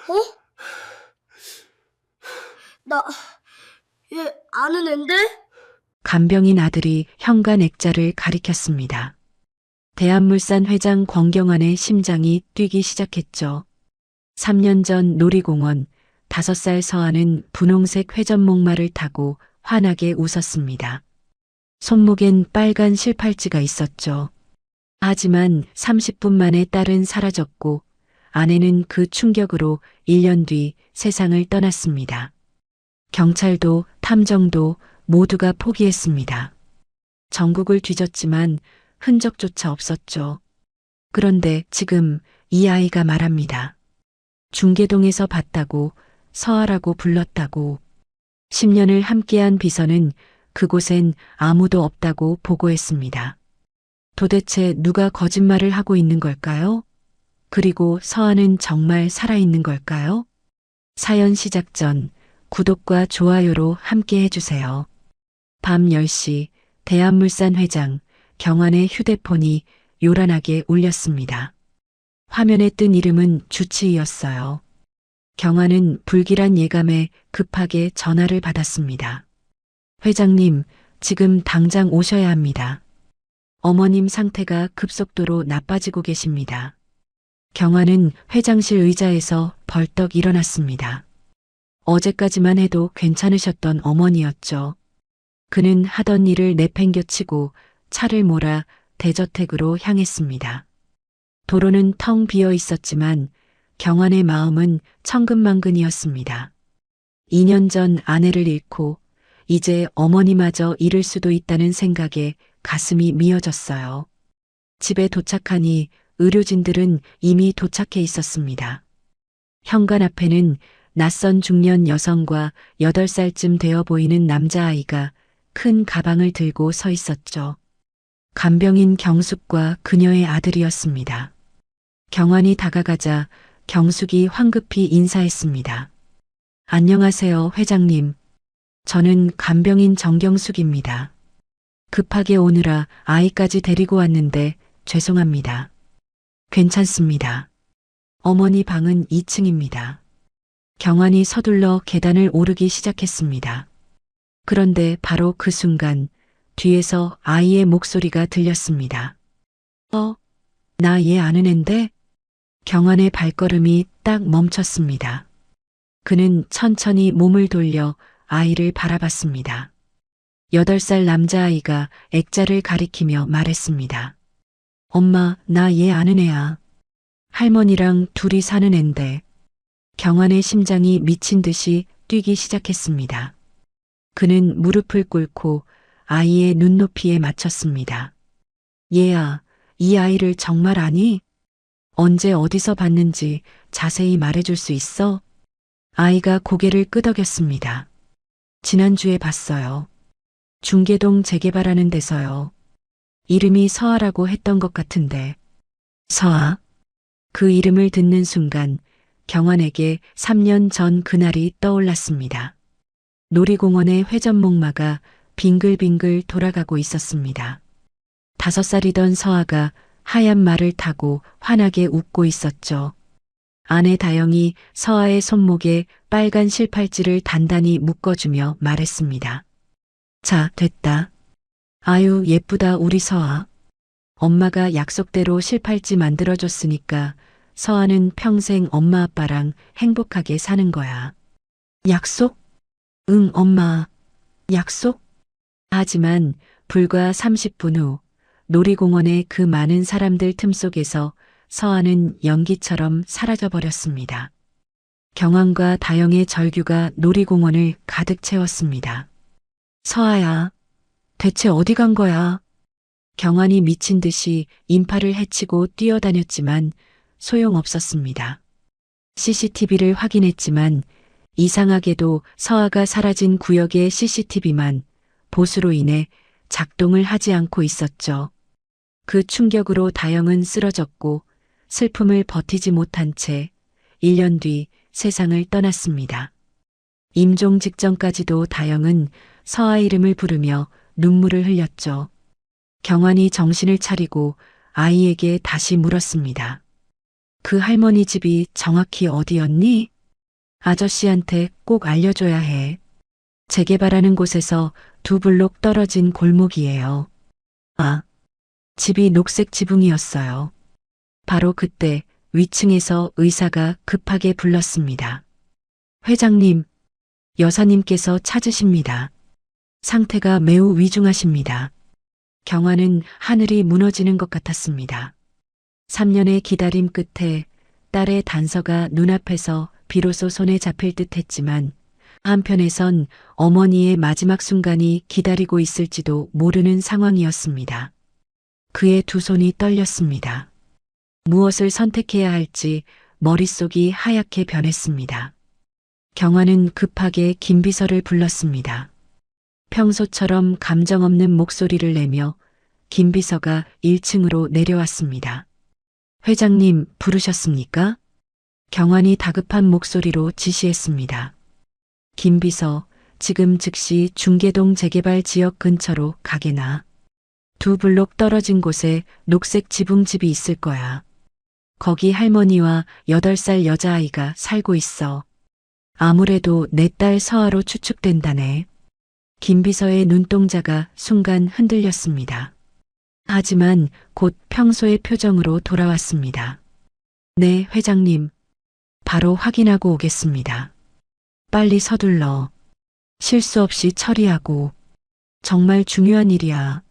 어? 나, 얘 아는 앤데? 간병인 아들이 현관 액자를 가리켰습니다. 대한물산 회장 권경환의 심장이 뛰기 시작했죠. 3년 전 놀이공원 5살 서한은 분홍색 회전목마를 타고 환하게 웃었습니다. 손목엔 빨간 실팔찌가 있었죠. 하지만 30분 만에 딸은 사라졌고 아내는 그 충격으로 1년 뒤 세상을 떠났습니다. 경찰도 탐정도 모두가 포기했습니다. 전국을 뒤졌지만 흔적조차 없었죠. 그런데 지금 이 아이가 말합니다. 중계동에서 봤다고, 서아라고 불렀다고. 10년을 함께한 비서는 그곳엔 아무도 없다고 보고했습니다. 도대체 누가 거짓말을 하고 있는 걸까요? 그리고 서아는 정말 살아있는 걸까요? 사연 시작 전 구독과 좋아요로 함께 해주세요. 밤 10시 대한물산 회장 경환의 휴대폰이 요란하게 울렸습니다. 화면에 뜬 이름은 주치의였어요. 경환은 불길한 예감에 급하게 전화를 받았습니다. 회장님, 지금 당장 오셔야 합니다. 어머님 상태가 급속도로 나빠지고 계십니다. 경환은 회장실 의자에서 벌떡 일어났습니다. 어제까지만 해도 괜찮으셨던 어머니였죠. 그는 하던 일을 내팽겨치고 차를 몰아 대저택으로 향했습니다. 도로는 텅 비어 있었지만 경환의 마음은 천근만근이었습니다. 2년 전 아내를 잃고 이제 어머니마저 잃을 수도 있다는 생각에 가슴이 미어졌어요. 집에 도착하니 의료진들은 이미 도착해 있었습니다. 현관 앞에는 낯선 중년 여성과 8살쯤 되어 보이는 남자아이가 큰 가방을 들고 서 있었죠. 간병인 경숙과 그녀의 아들이었습니다. 경환이 다가가자 경숙이 황급히 인사했습니다. 안녕하세요, 회장님. 저는 간병인 정경숙입니다. 급하게 오느라 아이까지 데리고 왔는데 죄송합니다. 괜찮습니다. 어머니 방은 2층입니다. 경환이 서둘러 계단을 오르기 시작했습니다. 그런데 바로 그 순간 뒤에서 아이의 목소리가 들렸습니다. 나 얘 아는 앤데? 경환의 발걸음이 딱 멈췄습니다. 그는 천천히 몸을 돌려 아이를 바라봤습니다. 8살 남자아이가 액자를 가리키며 말했습니다. 엄마, 나 얘 아는 애야. 할머니랑 둘이 사는 앤데. 경환의 심장이 미친 듯이 뛰기 시작했습니다. 그는 무릎을 꿇고 아이의 눈높이에 맞췄습니다. 얘야, 이 아이를 정말 아니? 언제 어디서 봤는지 자세히 말해줄 수 있어? 아이가 고개를 끄덕였습니다. 지난주에 봤어요. 중계동 재개발하는 데서요. 이름이 서아라고 했던 것 같은데. 서아? 그 이름을 듣는 순간 경환에게 3년 전 그날이 떠올랐습니다. 놀이공원의 회전목마가 빙글빙글 돌아가고 있었습니다. 5살이던 서아가 하얀 말을 타고 환하게 웃고 있었죠. 아내 다영이 서아의 손목에 빨간 실팔찌를 단단히 묶어주며 말했습니다. 자, 됐다. 아유, 예쁘다, 우리 서아. 엄마가 약속대로 실팔찌 만들어줬으니까 서아는 평생 엄마 아빠랑 행복하게 사는 거야. 약속? 응, 엄마. 약속? 하지만 불과 30분 후 놀이공원의 그 많은 사람들 틈 속에서 서아는 연기처럼 사라져버렸습니다. 경환과 다영의 절규가 놀이공원을 가득 채웠습니다. 서아야, 대체 어디 간 거야? 경환이 미친 듯이 인파를 헤치고 뛰어다녔지만 소용없었습니다. CCTV를 확인했지만 이상하게도 서아가 사라진 구역의 CCTV만 보수로 인해 작동을 하지 않고 있었죠. 그 충격으로 다영은 쓰러졌고 슬픔을 버티지 못한 채 1년 뒤 세상을 떠났습니다. 임종 직전까지도 다영은 서아 이름을 부르며 눈물을 흘렸죠. 경환이 정신을 차리고 아이에게 다시 물었습니다. 그 할머니 집이 정확히 어디였니? 아저씨한테 꼭 알려줘야 해. 재개발하는 곳에서 2블록 떨어진 골목이에요. 아, 집이 녹색 지붕이었어요. 바로 그때 위층에서 의사가 급하게 불렀습니다. 회장님, 여사님께서 찾으십니다. 상태가 매우 위중하십니다. 경화는 하늘이 무너지는 것 같았습니다. 3년의 기다림 끝에 딸의 단서가 눈앞에서 비로소 손에 잡힐 듯 했지만 한편에선 어머니의 마지막 순간이 기다리고 있을지도 모르는 상황이었습니다. 그의 두 손이 떨렸습니다. 무엇을 선택해야 할지 머릿속이 하얗게 변했습니다. 경화는 급하게 김비서를 불렀습니다. 평소처럼 감정 없는 목소리를 내며 김비서가 1층으로 내려왔습니다. 회장님 부르셨습니까? 경환이 다급한 목소리로 지시했습니다. 김비서, 지금 즉시 중계동 재개발 지역 근처로 가게나. 2블록 떨어진 곳에 녹색 지붕집이 있을 거야. 거기 할머니와 8살 여자아이가 살고 있어. 아무래도 내 딸 서아로 추측된다네. 김비서의 눈동자가 순간 흔들렸습니다. 하지만 곧 평소의 표정으로 돌아왔습니다. 네, 회장님. 바로 확인하고 오겠습니다. 빨리 서둘러. 실수 없이 처리하고. 정말 중요한 일이야.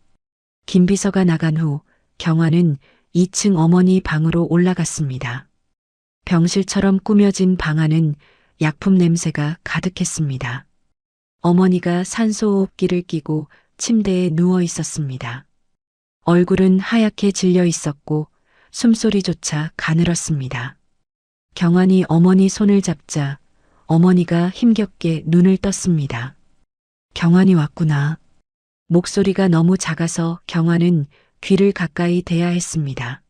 김비서가 나간 후 경화는 2층 어머니 방으로 올라갔습니다. 병실처럼 꾸며진 방 안은 약품 냄새가 가득했습니다. 어머니가 산소호흡기를 끼고 침대에 누워 있었습니다. 얼굴은 하얗게 질려 있었고 숨소리조차 가늘었습니다. 경환이 어머니 손을 잡자 어머니가 힘겹게 눈을 떴습니다. 경환이 왔구나. 목소리가 너무 작아서 경환은 귀를 가까이 대야 했습니다.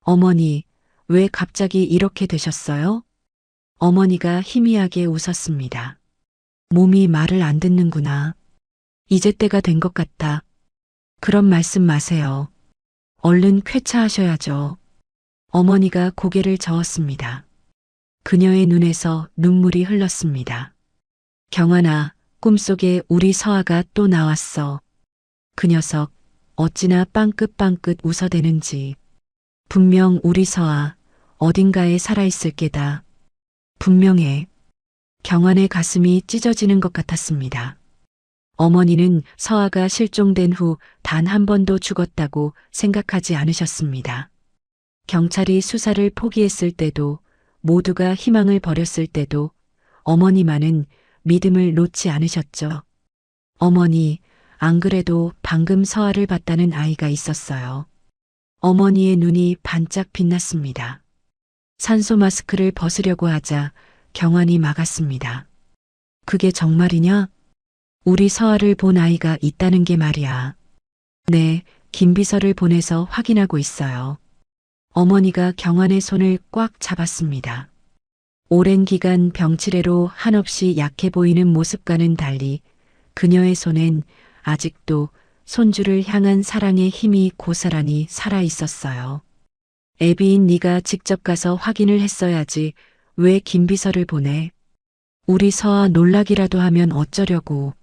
어머니, 왜 갑자기 이렇게 되셨어요? 어머니가 희미하게 웃었습니다. 몸이 말을 안 듣는구나. 이제 때가 된 것 같다. 그런 말씀 마세요. 얼른 쾌차하셔야죠. 어머니가 고개를 저었습니다. 그녀의 눈에서 눈물이 흘렀습니다. 경환아, 꿈속에 우리 서아가 또 나왔어. 그 녀석 어찌나 빵긋빵긋 웃어대는지. 분명 우리 서아 어딘가에 살아있을 게다. 분명해. 경환의 가슴이 찢어지는 것 같았습니다. 어머니는 서아가 실종된 후 단 한 번도 죽었다고 생각하지 않으셨습니다. 경찰이 수사를 포기했을 때도 모두가 희망을 버렸을 때도 어머니만은 믿음을 놓지 않으셨죠. 어머니, 안 그래도 방금 서아를 봤다는 아이가 있었어요. 어머니의 눈이 반짝 빛났습니다. 산소 마스크를 벗으려고 하자 경환이 막았습니다. 그게 정말이냐? 우리 서아를 본 아이가 있다는 게 말이야. 네, 김비서를 보내서 확인하고 있어요. 어머니가 경환의 손을 꽉 잡았습니다. 오랜 기간 병치레로 한없이 약해 보이는 모습과는 달리 그녀의 손엔 아직도 손주를 향한 사랑의 힘이 고스란히 살아 있었어요. 애비인 네가 직접 가서 확인을 했어야지 왜 김비서를 보내? 우리 서아 놀라기라도 하면 어쩌려고.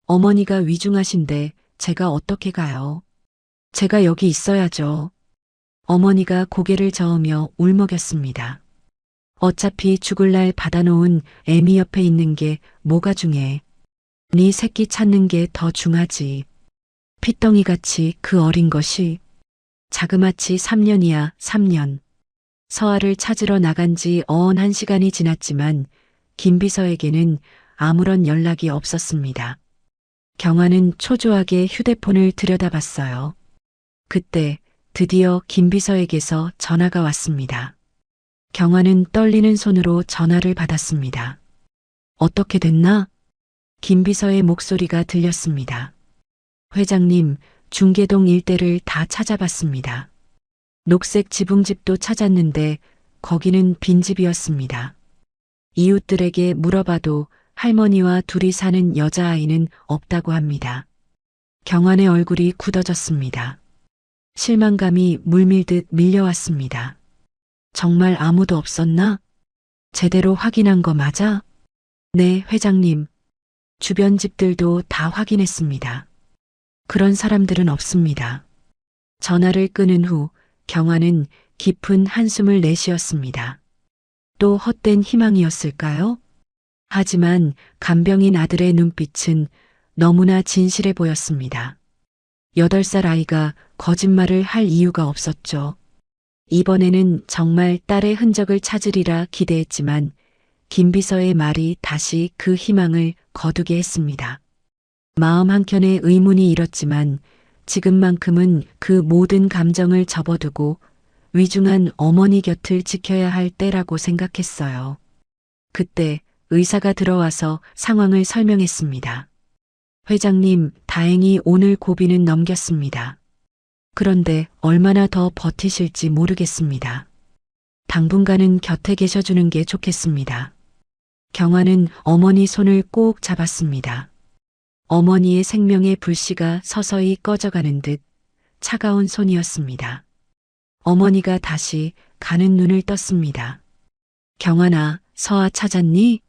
어머니가 위중하신데 제가 어떻게 가요? 제가 여기 있어야죠. 어머니가 고개를 저으며 울먹였습니다. 어차피 죽을 날 받아놓은 애미 옆에 있는 게 뭐가 중해. 네 새끼 찾는 게 더 중하지. 핏덩이같이 그 어린 것이. 자그마치 3년이야, 3년. 서아를 찾으러 나간 지 어언 1시간이 지났지만 김비서에게는 아무런 연락이 없었습니다. 경환은 초조하게 휴대폰을 들여다봤어요. 그때 드디어 김비서에게서 전화가 왔습니다. 경환은 떨리는 손으로 전화를 받았습니다. 어떻게 됐나? 김비서의 목소리가 들렸습니다. 회장님, 중계동 일대를 다 찾아봤습니다. 녹색 지붕집도 찾았는데 거기는 빈집이었습니다. 이웃들에게 물어봐도 할머니와 둘이 사는 여자아이는 없다고 합니다. 경환의 얼굴이 굳어졌습니다. 실망감이 물밀듯 밀려왔습니다. 정말 아무도 없었나? 제대로 확인한 거 맞아? 네, 회장님. 주변 집들도 다 확인했습니다. 그런 사람들은 없습니다. 전화를 끊은 후 경화는 깊은 한숨을 내쉬었습니다. 또 헛된 희망이었을까요? 하지만 간병인 아들의 눈빛은 너무나 진실해 보였습니다. 8살 아이가 거짓말을 할 이유가 없었죠. 이번에는 정말 딸의 흔적을 찾으리라 기대했지만 김 비서의 말이 다시 그 희망을 거두게 했습니다. 마음 한켠에 의문이 일었지만 지금만큼은 그 모든 감정을 접어두고 위중한 어머니 곁을 지켜야 할 때라고 생각했어요. 그때 의사가 들어와서 상황을 설명했습니다. 회장님, 다행히 오늘 고비는 넘겼습니다. 그런데 얼마나 더 버티실지 모르겠습니다. 당분간은 곁에 계셔주는 게 좋겠습니다. 경화는 어머니 손을 꼭 잡았습니다. 어머니의 생명의 불씨가 서서히 꺼져가는 듯 차가운 손이었습니다. 어머니가 다시 가는 눈을 떴습니다. 경화나 서아 찾았니?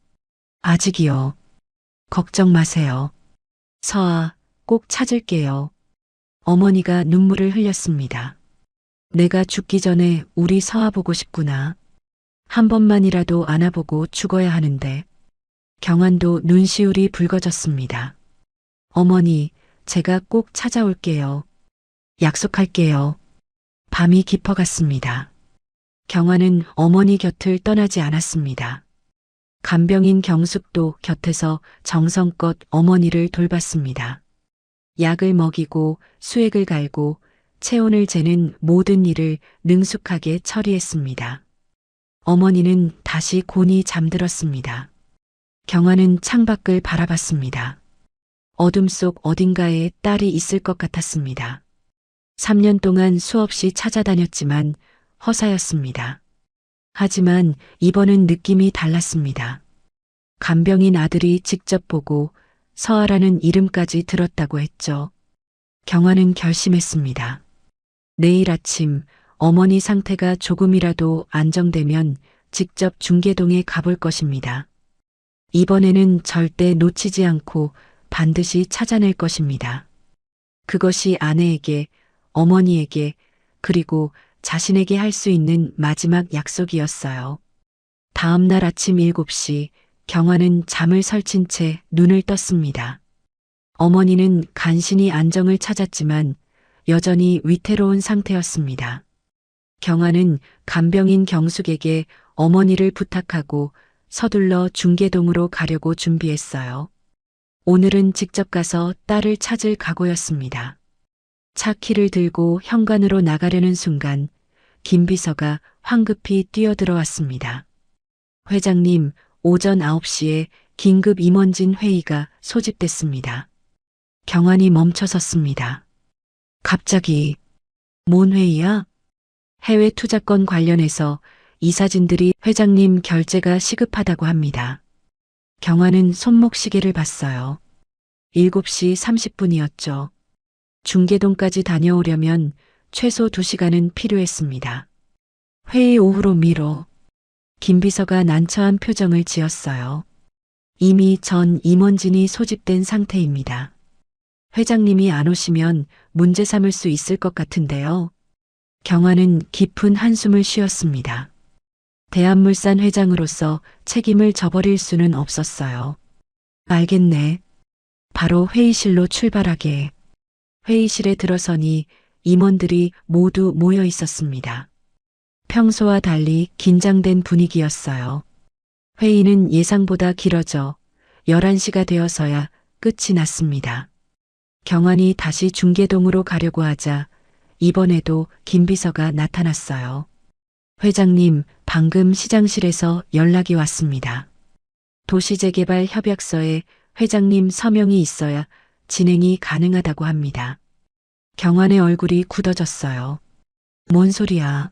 아직이요. 걱정 마세요. 서아, 꼭 찾을게요. 어머니가 눈물을 흘렸습니다. 내가 죽기 전에 우리 서아 보고 싶구나. 한 번만이라도 안아보고 죽어야 하는데. 경환도 눈시울이 붉어졌습니다. 어머니, 제가 꼭 찾아올게요. 약속할게요. 밤이 깊어갔습니다. 경환은 어머니 곁을 떠나지 않았습니다. 간병인 경숙도 곁에서 정성껏 어머니를 돌봤습니다. 약을 먹이고 수액을 갈고 체온을 재는 모든 일을 능숙하게 처리했습니다. 어머니는 다시 곤히 잠들었습니다. 경화는 창밖을 바라봤습니다. 어둠 속 어딘가에 딸이 있을 것 같았습니다. 3년 동안 수없이 찾아다녔지만 허사였습니다. 하지만 이번은 느낌이 달랐습니다. 간병인 아들이 직접 보고 서아라는 이름까지 들었다고 했죠. 경화는 결심했습니다. 내일 아침 어머니 상태가 조금이라도 안정되면 직접 중계동에 가볼 것입니다. 이번에는 절대 놓치지 않고 반드시 찾아낼 것입니다. 그것이 아내에게, 어머니에게, 그리고 자신에게 할 수 있는 마지막 약속이었어요. 다음 날 아침 7시 경화는 잠을 설친 채 눈을 떴습니다. 어머니는 간신히 안정을 찾았지만 여전히 위태로운 상태였습니다. 경화는 간병인 경숙에게 어머니를 부탁하고 서둘러 중계동으로 가려고 준비했어요. 오늘은 직접 가서 딸을 찾을 각오였습니다. 차 키를 들고 현관으로 나가려는 순간 김 비서가 황급히 뛰어들어왔습니다. 회장님, 오전 9시에 긴급 임원진 회의가 소집됐습니다. 경환이 멈춰섰습니다. 갑자기, 뭔 회의야? 해외 투자권 관련해서 이사진들이 회장님 결제가 시급하다고 합니다. 경환은 손목시계를 봤어요. 7시 30분이었죠. 중계동까지 다녀오려면 최소 2시간은 필요했습니다. 회의 오후로 미뤄. 김 비서가 난처한 표정을 지었어요. 이미 전 임원진이 소집된 상태입니다. 회장님이 안 오시면 문제 삼을 수 있을 것 같은데요. 경화는 깊은 한숨을 쉬었습니다. 대한물산 회장으로서 책임을 져버릴 수는 없었어요. 알겠네. 바로 회의실로 출발하게. 회의실에 들어서니 임원들이 모두 모여 있었습니다. 평소와 달리 긴장된 분위기였어요. 회의는 예상보다 길어져 11시가 되어서야 끝이 났습니다. 경환이 다시 중계동으로 가려고 하자 이번에도 김 비서가 나타났어요. 회장님, 방금 시장실에서 연락이 왔습니다. 도시재개발 협약서에 회장님 서명이 있어야 진행이 가능하다고 합니다. 경환의 얼굴이 굳어졌어요. 뭔 소리야?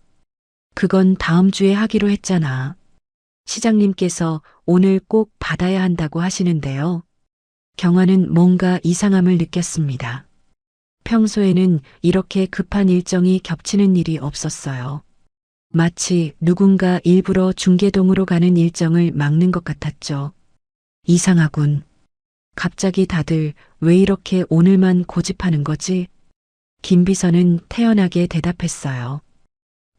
그건 다음 주에 하기로 했잖아. 시장님께서 오늘 꼭 받아야 한다고 하시는데요. 경환은 뭔가 이상함을 느꼈습니다. 평소에는 이렇게 급한 일정이 겹치는 일이 없었어요. 마치 누군가 일부러 중계동으로 가는 일정을 막는 것 같았죠. 이상하군. 갑자기 다들 왜 이렇게 오늘만 고집하는 거지? 김 비서는 태연하게 대답했어요.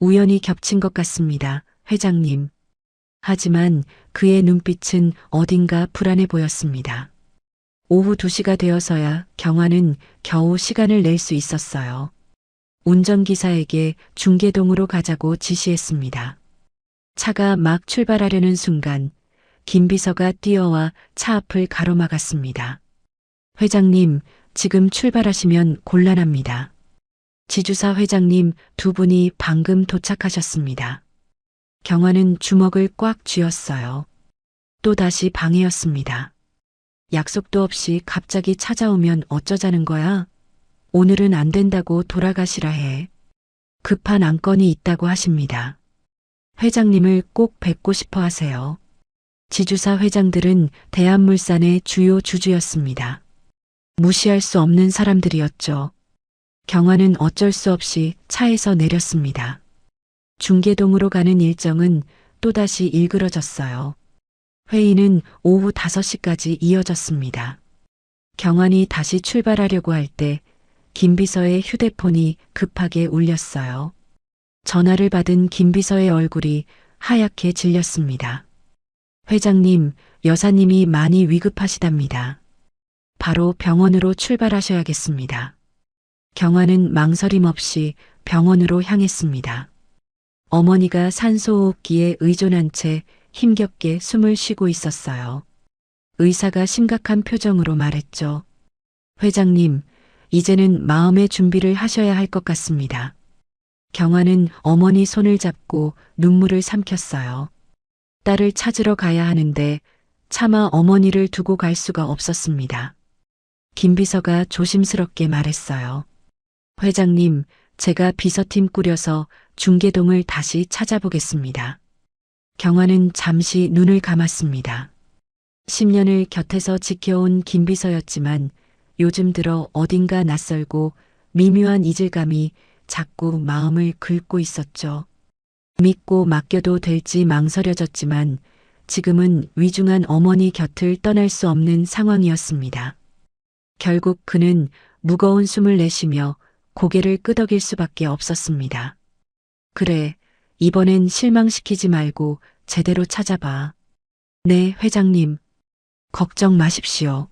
우연히 겹친 것 같습니다, 회장님. 하지만 그의 눈빛은 어딘가 불안해 보였습니다. 오후 2시가 되어서야 경화는 겨우 시간을 낼 수 있었어요. 운전기사에게 중계동으로 가자고 지시했습니다. 차가 막 출발하려는 순간 김 비서가 뛰어와 차 앞을 가로막았습니다. 회장님, 지금 출발하시면 곤란합니다. 지주사 회장님 2분이 방금 도착하셨습니다. 경화는 주먹을 꽉 쥐었어요. 또다시 방해였습니다. 약속도 없이 갑자기 찾아오면 어쩌자는 거야? 오늘은 안 된다고 돌아가시라 해. 급한 안건이 있다고 하십니다. 회장님을 꼭 뵙고 싶어 하세요. 지주사 회장들은 대한물산의 주요 주주였습니다. 무시할 수 없는 사람들이었죠. 경화는 어쩔 수 없이 차에서 내렸습니다. 중계동으로 가는 일정은 또다시 일그러졌어요. 회의는 오후 5시까지 이어졌습니다. 경환이 다시 출발하려고 할 때 김 비서의 휴대폰이 급하게 울렸어요. 전화를 받은 김 비서의 얼굴이 하얗게 질렸습니다. 회장님, 여사님이 많이 위급하시답니다. 바로 병원으로 출발하셔야겠습니다. 경환은 망설임 없이 병원으로 향했습니다. 어머니가 산소호흡기에 의존한 채 힘겹게 숨을 쉬고 있었어요. 의사가 심각한 표정으로 말했죠. 회장님, 이제는 마음의 준비를 하셔야 할 것 같습니다. 경화는 어머니 손을 잡고 눈물을 삼켰어요. 딸을 찾으러 가야 하는데 차마 어머니를 두고 갈 수가 없었습니다. 김 비서가 조심스럽게 말했어요. 회장님, 제가 비서팀 꾸려서 중계동을 다시 찾아보겠습니다. 경화는 잠시 눈을 감았습니다. 10년을 곁에서 지켜온 김 비서였지만 요즘 들어 어딘가 낯설고 미묘한 이질감이 자꾸 마음을 긁고 있었죠. 믿고 맡겨도 될지 망설여졌지만 지금은 위중한 어머니 곁을 떠날 수 없는 상황이었습니다. 결국 그는 무거운 숨을 내쉬며 고개를 끄덕일 수밖에 없었습니다. 그래, 이번엔 실망시키지 말고 제대로 찾아봐. 네, 회장님. 걱정 마십시오.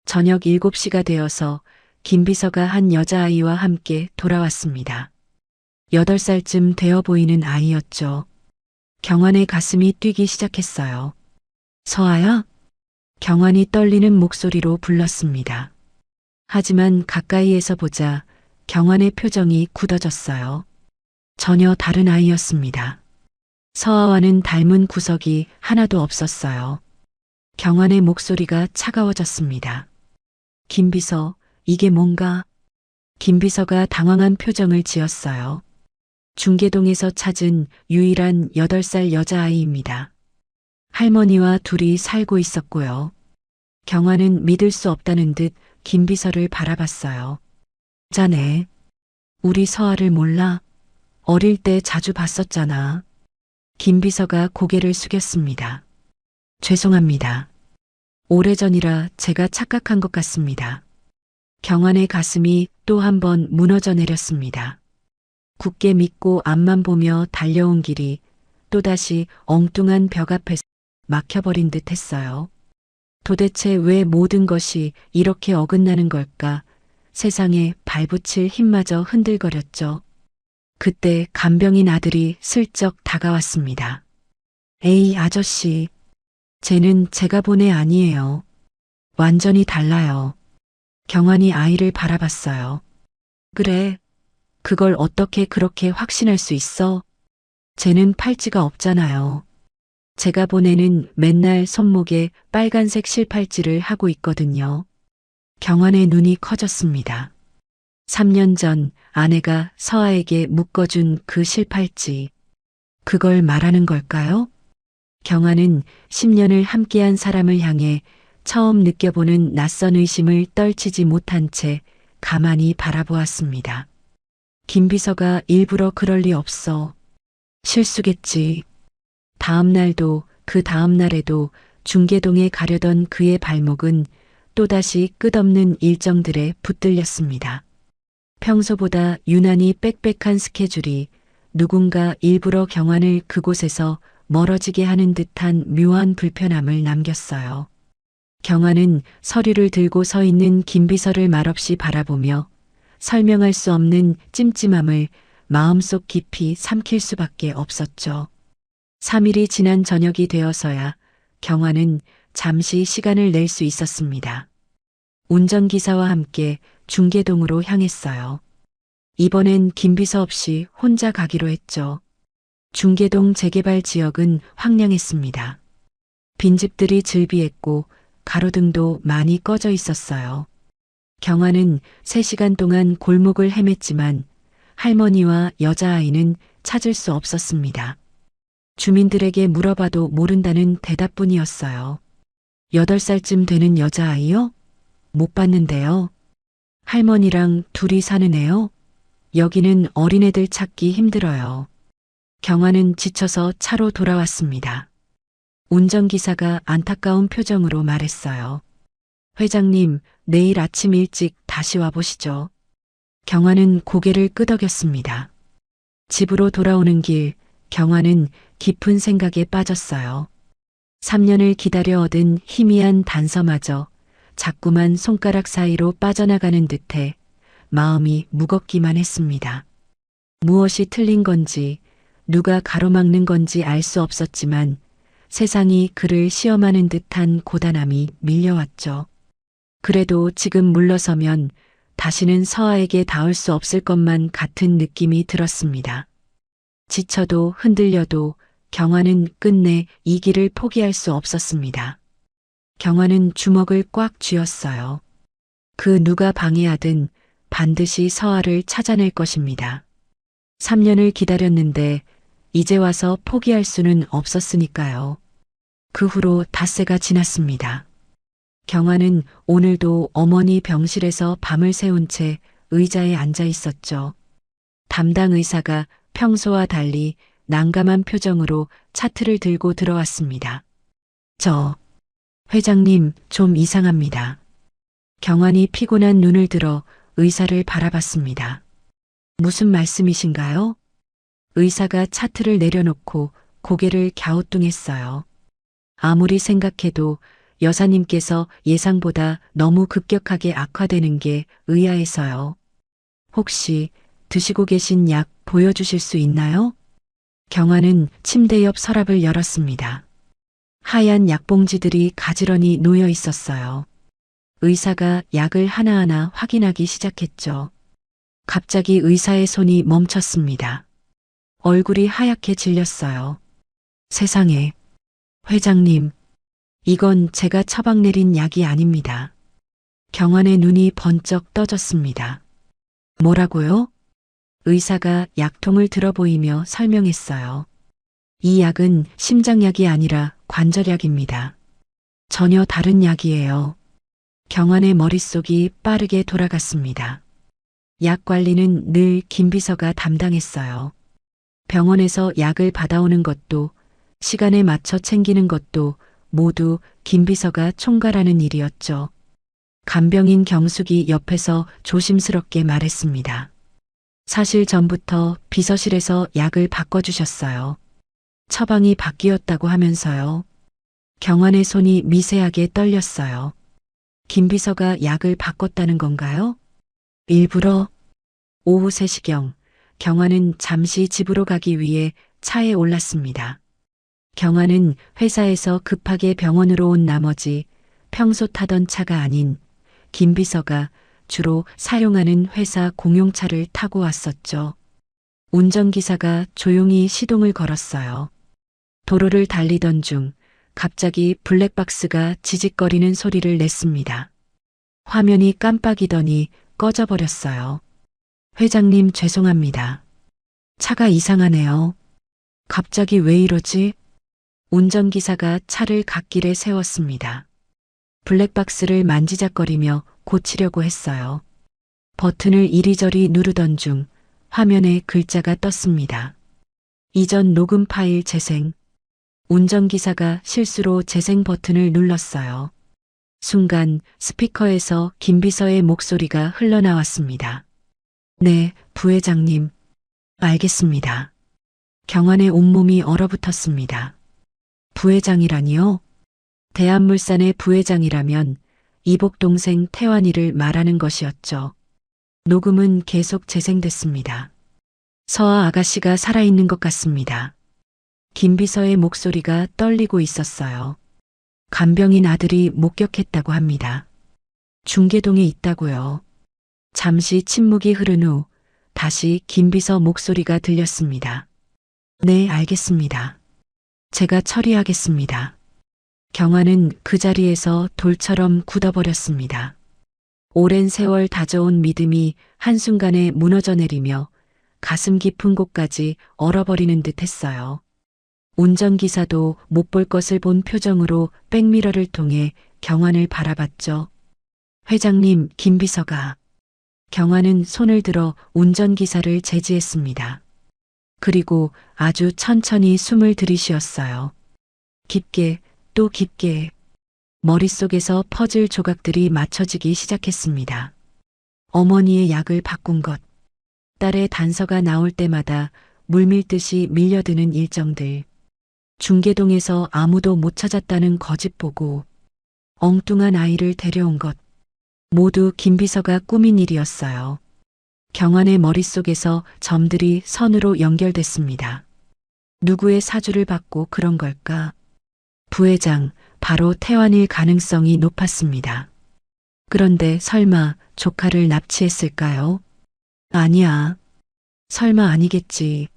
저녁 7시가 되어서 김 비서가 한 여자아이와 함께 돌아왔습니다. 8살쯤 되어 보이는 아이였죠. 경환의 가슴이 뛰기 시작했어요. 서아야? 경환이 떨리는 목소리로 불렀습니다. 하지만 가까이에서 보자 경환의 표정이 굳어졌어요. 전혀 다른 아이였습니다. 서아와는 닮은 구석이 하나도 없었어요. 경환의 목소리가 차가워졌습니다. 김 비서, 이게 뭔가? 김 비서가 당황한 표정을 지었어요. 중계동에서 찾은 유일한 8살 여자아이입니다. 할머니와 둘이 살고 있었고요. 경환은 믿을 수 없다는 듯 김 비서를 바라봤어요. 자네, 우리 서아를 몰라? 어릴 때 자주 봤었잖아. 김 비서가 고개를 숙였습니다. 죄송합니다. 오래전이라 제가 착각한 것 같습니다. 경환의 가슴이 또 한 번 무너져 내렸습니다. 굳게 믿고 앞만 보며 달려온 길이 또다시 엉뚱한 벽 앞에서 막혀버린 듯 했어요. 도대체 왜 모든 것이 이렇게 어긋나는 걸까? 세상에 발붙일 힘마저 흔들거렸죠. 그때 간병인 아들이 슬쩍 다가왔습니다. 에이, 아저씨. 쟤는 제가 본 애 아니에요. 완전히 달라요. 경환이 아이를 바라봤어요. 그래. 그걸 어떻게 그렇게 확신할 수 있어? 쟤는 팔찌가 없잖아요. 제가 본 애는 맨날 손목에 빨간색 실팔찌를 하고 있거든요. 경환의 눈이 커졌습니다. 3년 전 아내가 서아에게 묶어준 그 실팔찌. 그걸 말하는 걸까요? 경환은 10년을 함께한 사람을 향해 처음 느껴보는 낯선 의심을 떨치지 못한 채 가만히 바라보았습니다. 김 비서가 일부러 그럴 리 없어. 실수겠지. 다음 날도 그 다음 날에도 중계동에 가려던 그의 발목은 또다시 끝없는 일정들에 붙들렸습니다. 평소보다 유난히 빽빽한 스케줄이 누군가 일부러 경환을 그곳에서 멀어지게 하는 듯한 묘한 불편함을 남겼어요. 경환은 서류를 들고 서 있는 김비서를 말없이 바라보며 설명할 수 없는 찜찜함을 마음속 깊이 삼킬 수밖에 없었죠. 3일이 지난 저녁이 되어서야 경환은 잠시 시간을 낼 수 있었습니다. 운전기사와 함께 중계동으로 향했어요. 이번엔 김비서 없이 혼자 가기로 했죠. 중계동 재개발 지역은 황량했습니다. 빈집들이 즐비했고 가로등도 많이 꺼져 있었어요. 경환은 3시간 동안 골목을 헤맸지만 할머니와 여자아이는 찾을 수 없었습니다. 주민들에게 물어봐도 모른다는 대답뿐이었어요. 8살쯤 되는 여자아이요? 못 봤는데요. 할머니랑 둘이 사는 애요? 여기는 어린애들 찾기 힘들어요. 경환은 지쳐서 차로 돌아왔습니다. 운전기사가 안타까운 표정으로 말했어요. 회장님, 내일 아침 일찍 다시 와보시죠. 경환은 고개를 끄덕였습니다. 집으로 돌아오는 길, 경환은 깊은 생각에 빠졌어요. 3년을 기다려 얻은 희미한 단서마저 자꾸만 손가락 사이로 빠져나가는 듯해 마음이 무겁기만 했습니다. 무엇이 틀린 건지, 누가 가로막는 건지 알 수 없었지만 세상이 그를 시험하는 듯한 고단함이 밀려왔죠. 그래도 지금 물러서면 다시는 서아에게 닿을 수 없을 것만 같은 느낌이 들었습니다. 지쳐도 흔들려도 경환은 끝내 이 길을 포기할 수 없었습니다. 경환은 주먹을 꽉 쥐었어요. 그 누가 방해하든 반드시 서아를 찾아낼 것입니다. 3년을 기다렸는데 이제 와서 포기할 수는 없었으니까요. 그 후로 닷새가 지났습니다. 경환은 오늘도 어머니 병실에서 밤을 새운 채 의자에 앉아 있었죠. 담당 의사가 평소와 달리 난감한 표정으로 차트를 들고 들어왔습니다. 회장님, 좀 이상합니다. 경환이 피곤한 눈을 들어 의사를 바라봤습니다. 무슨 말씀이신가요? 의사가 차트를 내려놓고 고개를 갸우뚱했어요. 아무리 생각해도 여사님께서 예상보다 너무 급격하게 악화되는 게 의아해서요. 혹시 드시고 계신 약 보여주실 수 있나요? 경환은 침대 옆 서랍을 열었습니다. 하얀 약봉지들이 가지런히 놓여 있었어요. 의사가 약을 하나하나 확인하기 시작했죠. 갑자기 의사의 손이 멈췄습니다. 얼굴이 하얗게 질렸어요. 세상에, 회장님, 이건 제가 처방 내린 약이 아닙니다. 경환의 눈이 번쩍 떠졌습니다. 뭐라고요? 의사가 약통을 들어 보이며 설명했어요. 이 약은 심장약이 아니라 관절약입니다. 전혀 다른 약이에요. 경환의 머릿속이 빠르게 돌아갔습니다. 약 관리는 늘 김비서가 담당했어요. 병원에서 약을 받아오는 것도 시간에 맞춰 챙기는 것도 모두 김비서가 총괄하는 일이었죠. 간병인 경숙이 옆에서 조심스럽게 말했습니다. 사실 전부터 비서실에서 약을 바꿔주셨어요. 처방이 바뀌었다고 하면서요. 경환의 손이 미세하게 떨렸어요. 김비서가 약을 바꿨다는 건가요? 일부러? 오후 3시경 경환은 잠시 집으로 가기 위해 차에 올랐습니다. 경환은 회사에서 급하게 병원으로 온 나머지 평소 타던 차가 아닌 김비서가 주로 사용하는 회사 공용차를 타고 왔었죠. 운전기사가 조용히 시동을 걸었어요. 도로를 달리던 중 갑자기 블랙박스가 지직거리는 소리를 냈습니다. 화면이 깜빡이더니 꺼져버렸어요. 회장님, 죄송합니다. 차가 이상하네요. 갑자기 왜 이러지? 운전기사가 차를 갓길에 세웠습니다. 블랙박스를 만지작거리며 고치려고 했어요. 버튼을 이리저리 누르던 중 화면에 글자가 떴습니다. 이전 녹음 파일 재생. 운전기사가 실수로 재생 버튼을 눌렀어요. 순간 스피커에서 김비서의 목소리가 흘러나왔습니다. 네, 부회장님. 알겠습니다. 경환의 온몸이 얼어붙었습니다. 부회장이라니요? 대한물산의 부회장이라면 이복 동생 태환이를 말하는 것이었죠. 녹음은 계속 재생됐습니다. 서아 아가씨가 살아있는 것 같습니다. 김비서의 목소리가 떨리고 있었어요. 간병인 아들이 목격했다고 합니다. 중계동에 있다고요. 잠시 침묵이 흐른 후 다시 김비서 목소리가 들렸습니다. 네, 알겠습니다. 제가 처리하겠습니다. 경환은 그 자리에서 돌처럼 굳어버렸습니다. 오랜 세월 다져온 믿음이 한순간에 무너져 내리며 가슴 깊은 곳까지 얼어버리는 듯 했어요. 운전기사도 못 볼 것을 본 표정으로 백미러를 통해 경환을 바라봤죠. 회장님, 김비서가. 경환은 손을 들어 운전기사를 제지했습니다. 그리고 아주 천천히 숨을 들이쉬었어요. 깊게, 또 깊게. 머릿속에서 퍼즐 조각들이 맞춰지기 시작했습니다. 어머니의 약을 바꾼 것. 딸의 단서가 나올 때마다 물밀듯이 밀려드는 일정들. 중계동에서 아무도 못 찾았다는 거짓 보고. 엉뚱한 아이를 데려온 것. 모두 김비서가 꾸민 일이었어요. 경환의 머릿속에서 점들이 선으로 연결됐습니다. 누구의 사주를 받고 그런 걸까? 부회장, 바로 태환일 가능성이 높았습니다. 그런데 설마 조카를 납치했을까요? 아니야. 설마 아니겠지.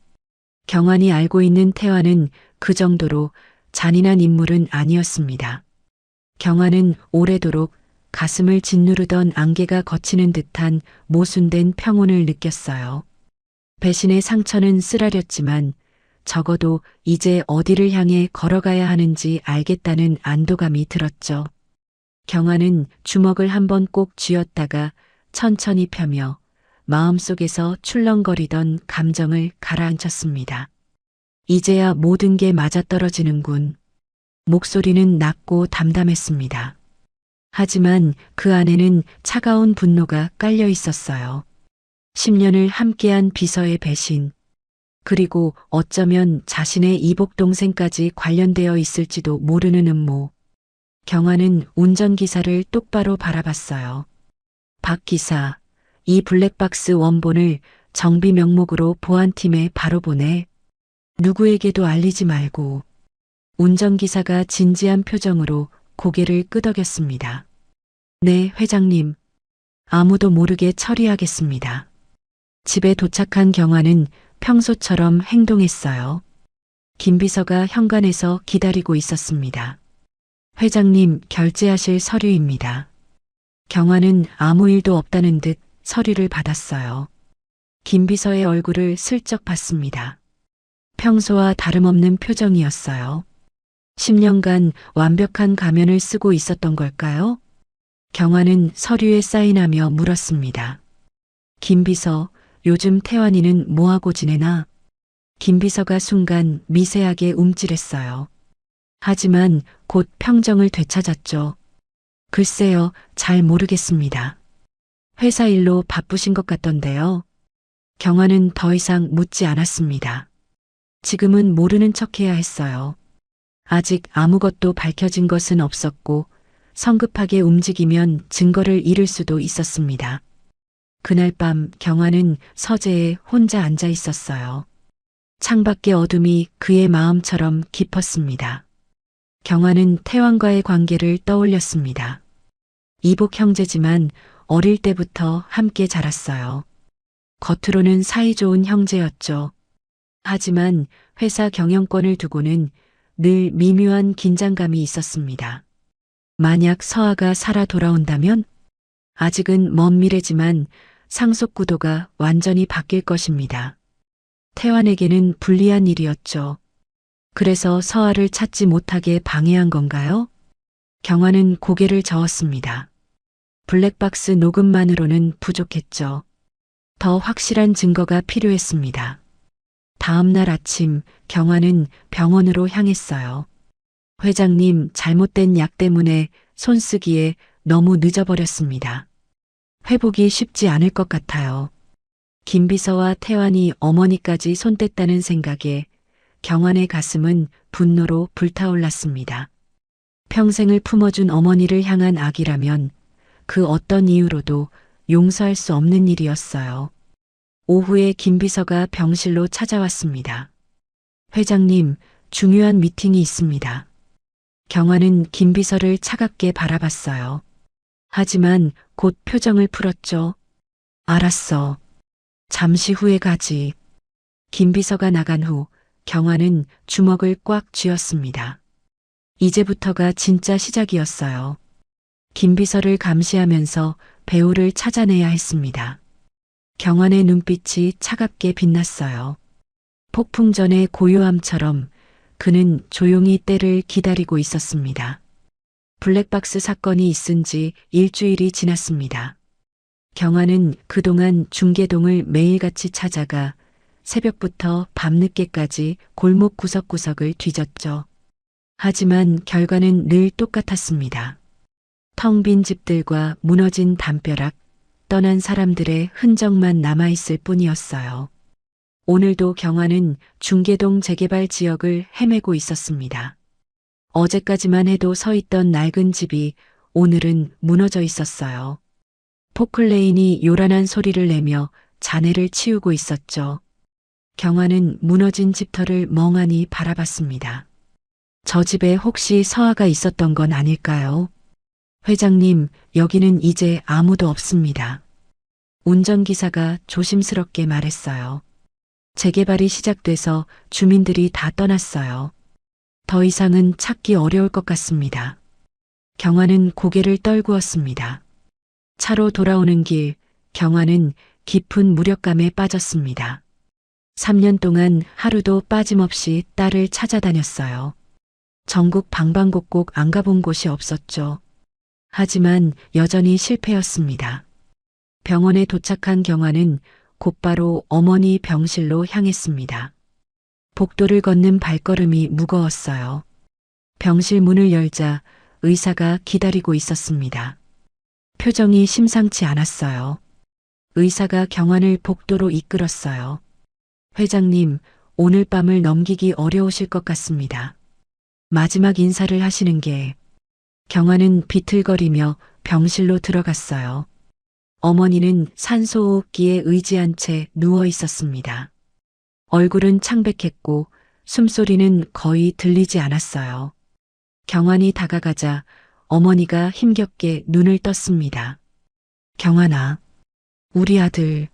경환이 알고 있는 태환은 그 정도로 잔인한 인물은 아니었습니다. 경환은 오래도록 가슴을 짓누르던 안개가 걷히는 듯한 모순된 평온을 느꼈어요. 배신의 상처는 쓰라렸지만 적어도 이제 어디를 향해 걸어가야 하는지 알겠다는 안도감이 들었죠. 경환은 주먹을 한번 꼭 쥐었다가 천천히 펴며 마음속에서 출렁거리던 감정을 가라앉혔습니다. 이제야 모든 게 맞아떨어지는군. 목소리는 낮고 담담했습니다. 하지만 그 안에는 차가운 분노가 깔려 있었어요. 10년을 함께한 비서의 배신, 그리고 어쩌면 자신의 이복 동생까지 관련되어 있을지도 모르는 음모. 경환은 운전기사를 똑바로 바라봤어요. 박 기사, 이 블랙박스 원본을 정비 명목으로 보안팀에 바로 보내. 누구에게도 알리지 말고. 운전기사가 진지한 표정으로 고개를 끄덕였습니다. 네, 회장님. 아무도 모르게 처리하겠습니다. 집에 도착한 경환은 평소처럼 행동했어요. 김비서가 현관에서 기다리고 있었습니다. 회장님, 결제하실 서류입니다. 경환은 아무 일도 없다는 듯 서류를 받았어요. 김비서의 얼굴을 슬쩍 봤습니다. 평소와 다름없는 표정이었어요. 10년간 완벽한 가면을 쓰고 있었던 걸까요? 경환은 서류에 사인하며 물었습니다. 김비서, 요즘 태환이는 뭐하고 지내나? 김비서가 순간 미세하게 움찔했어요. 하지만 곧 평정을 되찾았죠. 글쎄요, 잘 모르겠습니다. 회사 일로 바쁘신 것 같던데요. 경환은 더 이상 묻지 않았습니다. 지금은 모르는 척해야 했어요. 아직 아무것도 밝혀진 것은 없었고 성급하게 움직이면 증거를 잃을 수도 있었습니다. 그날 밤 경환은 서재에 혼자 앉아 있었어요. 창밖의 어둠이 그의 마음처럼 깊었습니다. 경환은 태환과의 관계를 떠올렸습니다. 이복 형제지만 어릴 때부터 함께 자랐어요. 겉으로는 사이좋은 형제였죠. 하지만 회사 경영권을 두고는 늘 미묘한 긴장감이 있었습니다. 만약 서아가 살아 돌아온다면? 아직은 먼 미래지만 상속 구도가 완전히 바뀔 것입니다. 태환에게는 불리한 일이었죠. 그래서 서아를 찾지 못하게 방해한 건가요? 경환은 고개를 저었습니다. 블랙박스 녹음만으로는 부족했죠. 더 확실한 증거가 필요했습니다. 다음 날 아침 경화는 병원으로 향했어요. 회장님, 잘못된 약 때문에 손 쓰기에 너무 늦어버렸습니다. 회복이 쉽지 않을 것 같아요. 김비서와 태환이 어머니까지 손댔다는 생각에 경환의 가슴은 분노로 불타올랐습니다. 평생을 품어준 어머니를 향한 악이라면 그 어떤 이유로도 용서할 수 없는 일이었어요. 오후에 김비서가 병실로 찾아왔습니다. 회장님, 중요한 미팅이 있습니다. 경환은 김비서를 차갑게 바라봤어요. 하지만 곧 표정을 풀었죠. 알았어. 잠시 후에 가지. 김비서가 나간 후 경환은 주먹을 꽉 쥐었습니다. 이제부터가 진짜 시작이었어요. 김비서를 감시하면서 배우를 찾아내야 했습니다. 경환의 눈빛이 차갑게 빛났어요. 폭풍 전의 고요함처럼 그는 조용히 때를 기다리고 있었습니다. 블랙박스 사건이 있은 지 일주일이 지났습니다. 경환은 그동안 중계동을 매일같이 찾아가 새벽부터 밤늦게까지 골목 구석구석을 뒤졌죠. 하지만 결과는 늘 똑같았습니다. 텅 빈 집들과 무너진 담벼락, 떠난 사람들의 흔적만 남아있을 뿐이었어요. 오늘도 경환은 중계동 재개발 지역을 헤매고 있었습니다. 어제까지만 해도 서 있던 낡은 집이 오늘은 무너져 있었어요. 포클레인이 요란한 소리를 내며 잔해를 치우고 있었죠. 경환은 무너진 집터를 멍하니 바라봤습니다. 저 집에 혹시 서아가 있었던 건 아닐까요? 회장님, 여기는 이제 아무도 없습니다. 운전기사가 조심스럽게 말했어요. 재개발이 시작돼서 주민들이 다 떠났어요. 더 이상은 찾기 어려울 것 같습니다. 경환은 고개를 떨구었습니다. 차로 돌아오는 길, 경환은 깊은 무력감에 빠졌습니다. 3년 동안 하루도 빠짐없이 딸을 찾아다녔어요. 전국 방방곡곡 안 가본 곳이 없었죠. 하지만 여전히 실패였습니다. 병원에 도착한 경환은 곧바로 어머니 병실로 향했습니다. 복도를 걷는 발걸음이 무거웠어요. 병실 문을 열자 의사가 기다리고 있었습니다. 표정이 심상치 않았어요. 의사가 경환을 복도로 이끌었어요. 회장님, 오늘 밤을 넘기기 어려우실 것 같습니다. 마지막 인사를 하시는 게. 경환은 비틀거리며 병실로 들어갔어요. 어머니는 산소호흡기에 의지한 채 누워 있었습니다. 얼굴은 창백했고 숨소리는 거의 들리지 않았어요. 경환이 다가가자 어머니가 힘겹게 눈을 떴습니다. 경환아, 우리 아들.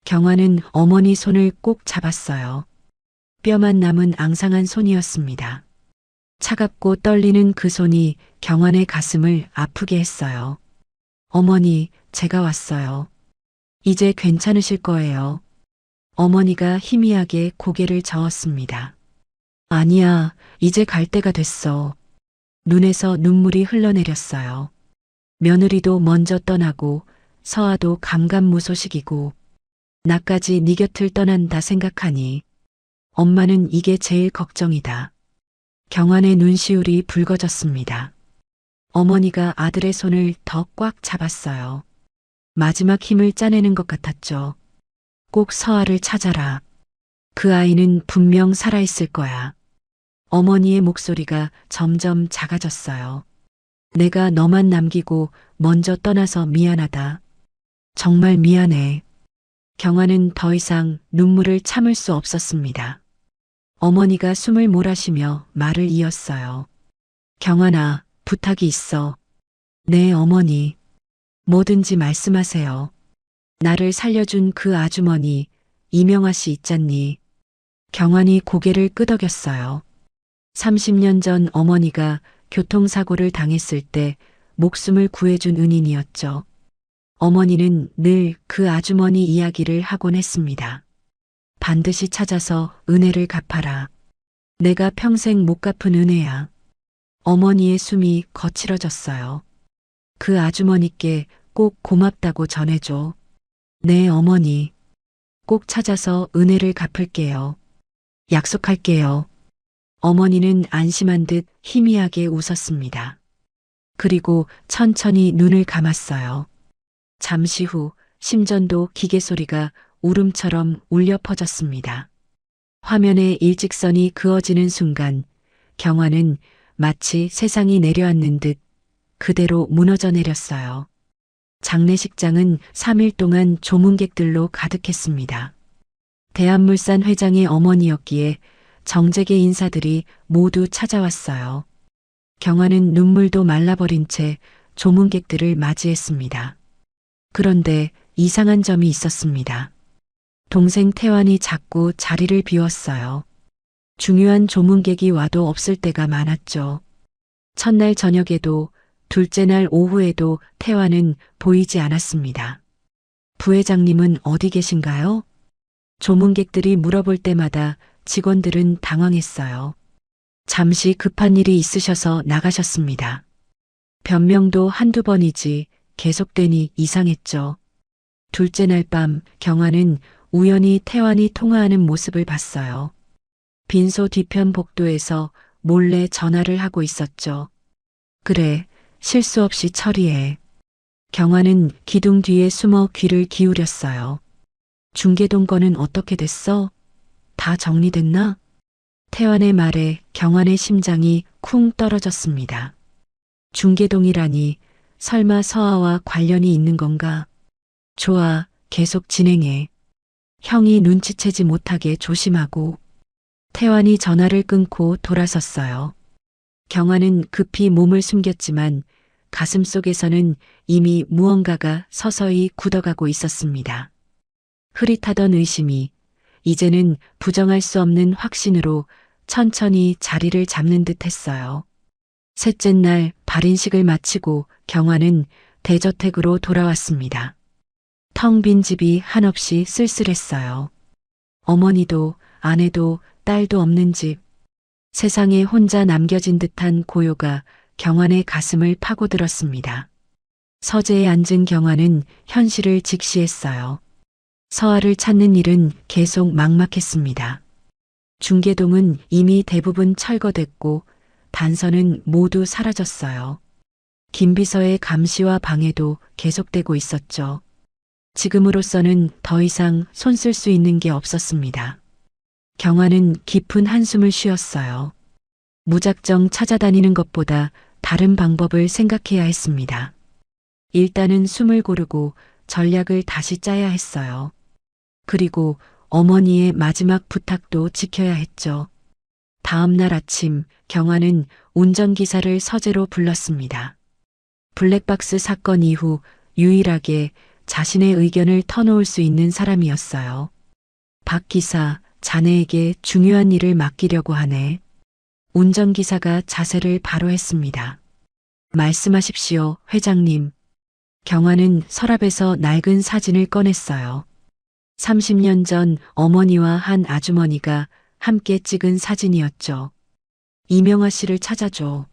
경환은 어머니 손을 꼭 잡았어요. 뼈만 남은 앙상한 손이었습니다. 차갑고 떨리는 그 손이 경환의 가슴을 아프게 했어요. 어머니, 제가 왔어요. 이제 괜찮으실 거예요. 어머니가 희미하게 고개를 저었습니다. 아니야, 이제 갈 때가 됐어. 눈에서 눈물이 흘러내렸어요. 며느리도 먼저 떠나고 서아도 감감무소식이고 나까지 네 곁을 떠난다 생각하니 엄마는 이게 제일 걱정이다. 경환의 눈시울이 붉어졌습니다. 어머니가 아들의 손을 더 꽉 잡았어요. 마지막 힘을 짜내는 것 같았죠. 꼭 서아를 찾아라. 그 아이는 분명 살아있을 거야. 어머니의 목소리가 점점 작아졌어요. 내가 너만 남기고 먼저 떠나서 미안하다. 정말 미안해. 경환은 더 이상 눈물을 참을 수 없었습니다. 어머니가 숨을 몰아쉬며 말을 이었어요. 경환아, 부탁이 있어. 네, 어머니. 뭐든지 말씀하세요. 나를 살려준 그 아주머니, 이명아 씨 있잖니. 경환이 고개를 끄덕였어요. 30년 전 어머니가 교통사고를 당했을 때 목숨을 구해준 은인이었죠. 어머니는 늘 그 아주머니 이야기를 하곤 했습니다. 반드시 찾아서 은혜를 갚아라. 내가 평생 못 갚은 은혜야. 어머니의 숨이 거칠어졌어요. 그 아주머니께 꼭 고맙다고 전해줘. 네, 어머니. 꼭 찾아서 은혜를 갚을게요. 약속할게요. 어머니는 안심한 듯 희미하게 웃었습니다. 그리고 천천히 눈을 감았어요. 잠시 후 심전도 기계 소리가 울음처럼 울려 퍼졌습니다. 화면에 일직선이 그어지는 순간 경화는 마치 세상이 내려앉는 듯 그대로 무너져 내렸어요. 장례식장은 3일 동안 조문객들로 가득했습니다. 대한물산 회장의 어머니였기에 정재계 인사들이 모두 찾아왔어요. 경화는 눈물도 말라버린 채 조문객들을 맞이했습니다. 그런데 이상한 점이 있었습니다. 동생 태환이 자꾸 자리를 비웠어요. 중요한 조문객이 와도 없을 때가 많았죠. 첫날 저녁에도 둘째 날 오후에도 태환은 보이지 않았습니다. 부회장님은 어디 계신가요? 조문객들이 물어볼 때마다 직원들은 당황했어요. 잠시 급한 일이 있으셔서 나가셨습니다. 변명도 한두 번이지 계속되니 이상했죠. 둘째 날 밤 경화는 우연히 태환이 통화하는 모습을 봤어요. 빈소 뒤편 복도에서 몰래 전화를 하고 있었죠. 그래, 실수 없이 처리해. 경화는 기둥 뒤에 숨어 귀를 기울였어요. 중계동 건은 어떻게 됐어? 다 정리됐나? 태환의 말에 경환의 심장이 쿵 떨어졌습니다. 중계동이라니 설마 서아와 관련이 있는 건가? 좋아, 계속 진행해. 형이 눈치채지 못하게 조심하고. 태환이 전화를 끊고 돌아섰어요. 경환은 급히 몸을 숨겼지만 가슴속에서는 이미 무언가가 서서히 굳어가고 있었습니다. 흐릿하던 의심이 이제는 부정할 수 없는 확신으로 천천히 자리를 잡는 듯 했어요. 셋째 날 발인식을 마치고 경화는 대저택으로 돌아왔습니다. 텅 빈 집이 한없이 쓸쓸했어요. 어머니도 아내도 딸도 없는 집. 세상에 혼자 남겨진 듯한 고요가 경환의 가슴을 파고들었습니다. 서재에 앉은 경환은 현실을 직시했어요. 서아를 찾는 일은 계속 막막했습니다. 중계동은 이미 대부분 철거됐고 단서는 모두 사라졌어요. 김비서의 감시와 방해도 계속되고 있었죠. 지금으로서는 더 이상 손쓸 수 있는 게 없었습니다. 경화는 깊은 한숨을 쉬었어요. 무작정 찾아다니는 것보다 다른 방법을 생각해야 했습니다. 일단은 숨을 고르고 전략을 다시 짜야 했어요. 그리고 어머니의 마지막 부탁도 지켜야 했죠. 다음 날 아침 경화는 운전기사를 서재로 불렀습니다. 블랙박스 사건 이후 유일하게 자신의 의견을 터놓을 수 있는 사람이었어요. 박 기사, 자네에게 중요한 일을 맡기려고 하네. 운전기사가 자세를 바로 했습니다. 말씀하십시오, 회장님. 경화는 서랍에서 낡은 사진을 꺼냈어요. 30년 전 어머니와 한 아주머니가 함께 찍은 사진이었죠. 이명화 씨를 찾아줘.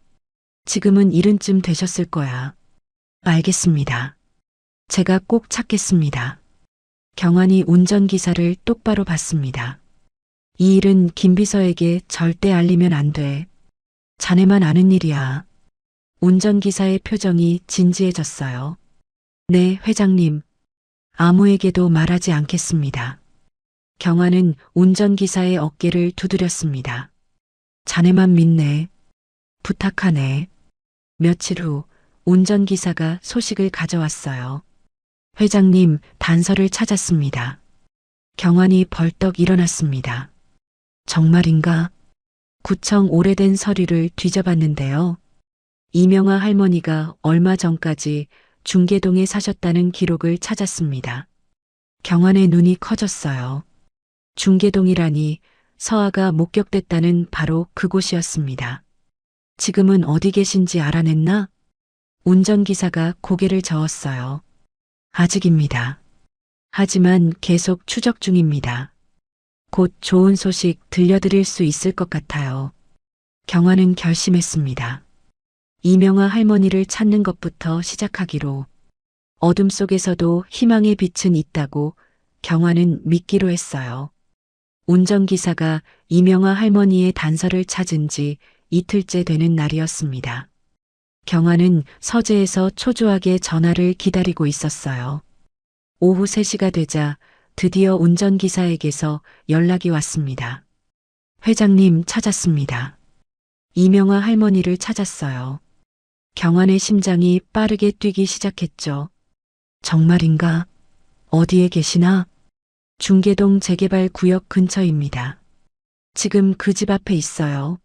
지금은 이른쯤 되셨을 거야. 알겠습니다. 제가 꼭 찾겠습니다. 경환이 운전기사를 똑바로 봤습니다. 이 일은 김 비서에게 절대 알리면 안 돼. 자네만 아는 일이야. 운전기사의 표정이 진지해졌어요. 네, 회장님. 아무에게도 말하지 않겠습니다. 경환은 운전기사의 어깨를 두드렸습니다. 자네만 믿네. 부탁하네. 며칠 후 운전기사가 소식을 가져왔어요. 회장님, 단서를 찾았습니다. 경환이 벌떡 일어났습니다. 정말인가? 구청 오래된 서류를 뒤져봤는데요. 이명화 할머니가 얼마 전까지 중계동에 사셨다는 기록을 찾았습니다. 경환의 눈이 커졌어요. 중계동이라니 서아가 목격됐다는 바로 그곳이었습니다. 지금은 어디 계신지 알아냈나? 운전기사가 고개를 저었어요. 아직입니다. 하지만 계속 추적 중입니다. 곧 좋은 소식 들려드릴 수 있을 것 같아요. 경환은 결심했습니다. 이명화 할머니를 찾는 것부터 시작하기로. 어둠 속에서도 희망의 빛은 있다고 경환은 믿기로 했어요. 운전기사가 이명아 할머니의 단서를 찾은 지 이틀째 되는 날이었습니다. 경아는 서재에서 초조하게 전화를 기다리고 있었어요. 오후 3시가 되자 드디어 운전기사에게서 연락이 왔습니다. 회장님 찾았습니다. 이명아 할머니를 찾았어요. 경환의 심장이 빠르게 뛰기 시작했죠. 정말인가? 어디에 계시나? 중계동 재개발 구역 근처입니다. 지금 그 집 앞에 있어요.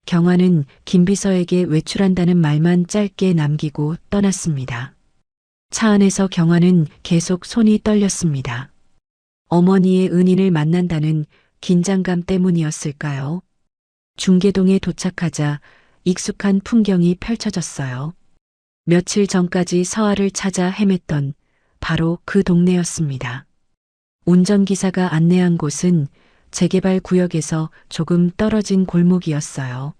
경환은 김비서에게 외출한다는 말만 짧게 남기고 떠났습니다. 차 안에서 경환은 계속 손이 떨렸습니다. 어머니의 은인을 만난다는 긴장감 때문이었을까요? 중계동에 도착하자 익숙한 풍경이 펼쳐졌어요. 며칠 전까지 서아를 찾아 헤맸던 바로 그 동네였습니다. 운전기사가 안내한 곳은 재개발 구역에서 조금 떨어진 골목이었어요.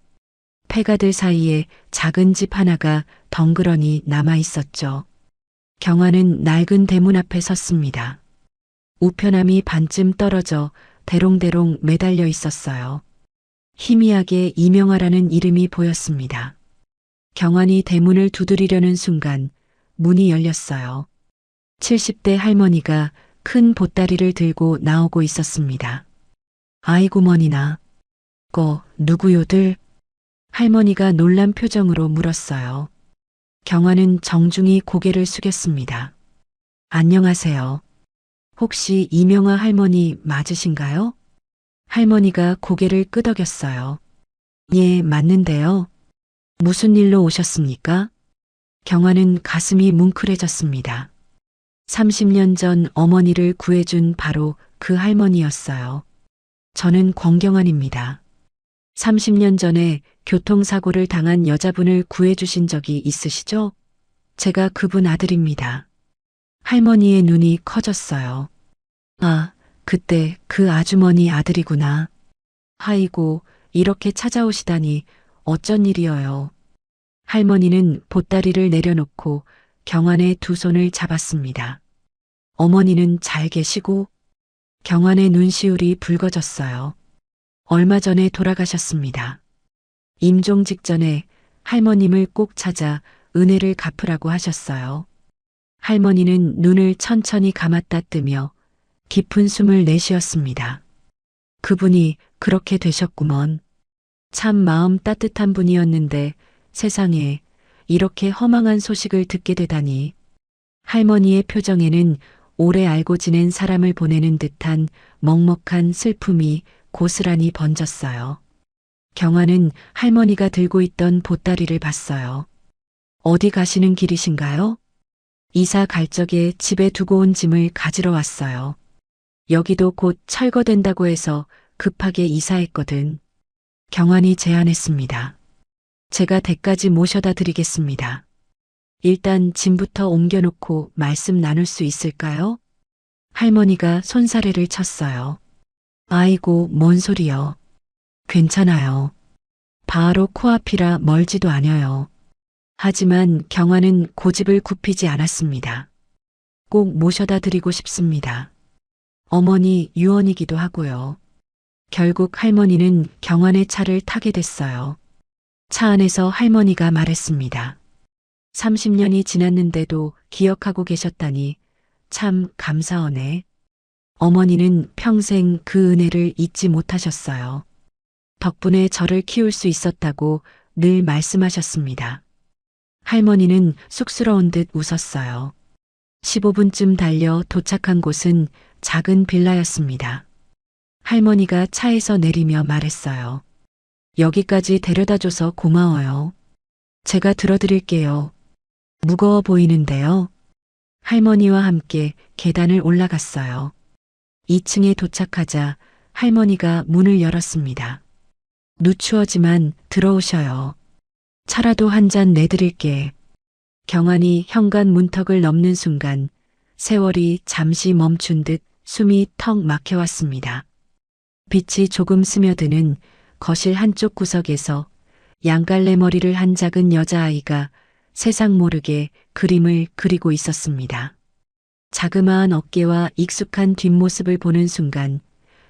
폐가들 사이에 작은 집 하나가 덩그러니 남아 있었죠. 경환은 낡은 대문 앞에 섰습니다. 우편함이 반쯤 떨어져 대롱대롱 매달려 있었어요. 희미하게 이명아라는 이름이 보였습니다. 경환이 대문을 두드리려는 순간 문이 열렸어요. 70대 할머니가 큰 보따리를 들고 나오고 있었습니다. 아이고 머니나. 누구요들? 할머니가 놀란 표정으로 물었어요. 경환은 정중히 고개를 숙였습니다. 안녕하세요. 혹시 이명아 할머니 맞으신가요? 할머니가 고개를 끄덕였어요. 예, 맞는데요. 무슨 일로 오셨습니까? 경환은 가슴이 뭉클해졌습니다. 30년 전 어머니를 구해준 바로 그 할머니였어요. 저는 권경환입니다. 30년 전에 교통사고를 당한 여자분을 구해주신 적이 있으시죠? 제가 그분 아들입니다. 할머니의 눈이 커졌어요. 아, 그때 그 아주머니 아들이구나. 아이고, 이렇게 찾아오시다니 어쩐 일이어요. 할머니는 보따리를 내려놓고 경환의 두 손을 잡았습니다. 어머니는 잘 계시고? 경환의 눈시울이 붉어졌어요. 얼마 전에 돌아가셨습니다. 임종 직전에 할머님을 꼭 찾아 은혜를 갚으라고 하셨어요. 할머니는 눈을 천천히 감았다 뜨며 깊은 숨을 내쉬었습니다. 그분이 그렇게 되셨구먼. 참 마음 따뜻한 분이었는데 세상에 이렇게 허망한 소식을 듣게 되다니. 할머니의 표정에는 오래 알고 지낸 사람을 보내는 듯한 먹먹한 슬픔이 고스란히 번졌어요. 경환은 할머니가 들고 있던 보따리를 봤어요. 어디 가시는 길이신가요? 이사 갈 적에 집에 두고 온 짐을 가지러 왔어요. 여기도 곧 철거된다고 해서 급하게 이사했거든. 경환이 제안했습니다. 제가 댁까지 모셔다 드리겠습니다. 일단 짐부터 옮겨놓고 말씀 나눌 수 있을까요? 할머니가 손사래를 쳤어요. 아이고, 뭔 소리요. 괜찮아요. 바로 코앞이라 멀지도 않아요. 하지만 경환은 고집을 굽히지 않았습니다. 꼭 모셔다 드리고 싶습니다. 어머니 유언이기도 하고요. 결국 할머니는 경환의 차를 타게 됐어요. 차 안에서 할머니가 말했습니다. 30년이 지났는데도 기억하고 계셨다니 참 감사하네. 어머니는 평생 그 은혜를 잊지 못하셨어요. 덕분에 저를 키울 수 있었다고 늘 말씀하셨습니다. 할머니는 쑥스러운 듯 웃었어요. 15분쯤 달려 도착한 곳은 작은 빌라였습니다. 할머니가 차에서 내리며 말했어요. 여기까지 데려다줘서 고마워요. 제가 들어드릴게요. 무거워 보이는데요. 할머니와 함께 계단을 올라갔어요. 2층에 도착하자 할머니가 문을 열었습니다. 누추하지만 들어오셔요. 차라도 한 잔 내드릴게. 경환이 현관 문턱을 넘는 순간 세월이 잠시 멈춘 듯 숨이 턱 막혀왔습니다. 빛이 조금 스며드는 거실 한쪽 구석에서 양갈래 머리를 한 작은 여자아이가 세상 모르게 그림을 그리고 있었습니다. 자그마한 어깨와 익숙한 뒷모습을 보는 순간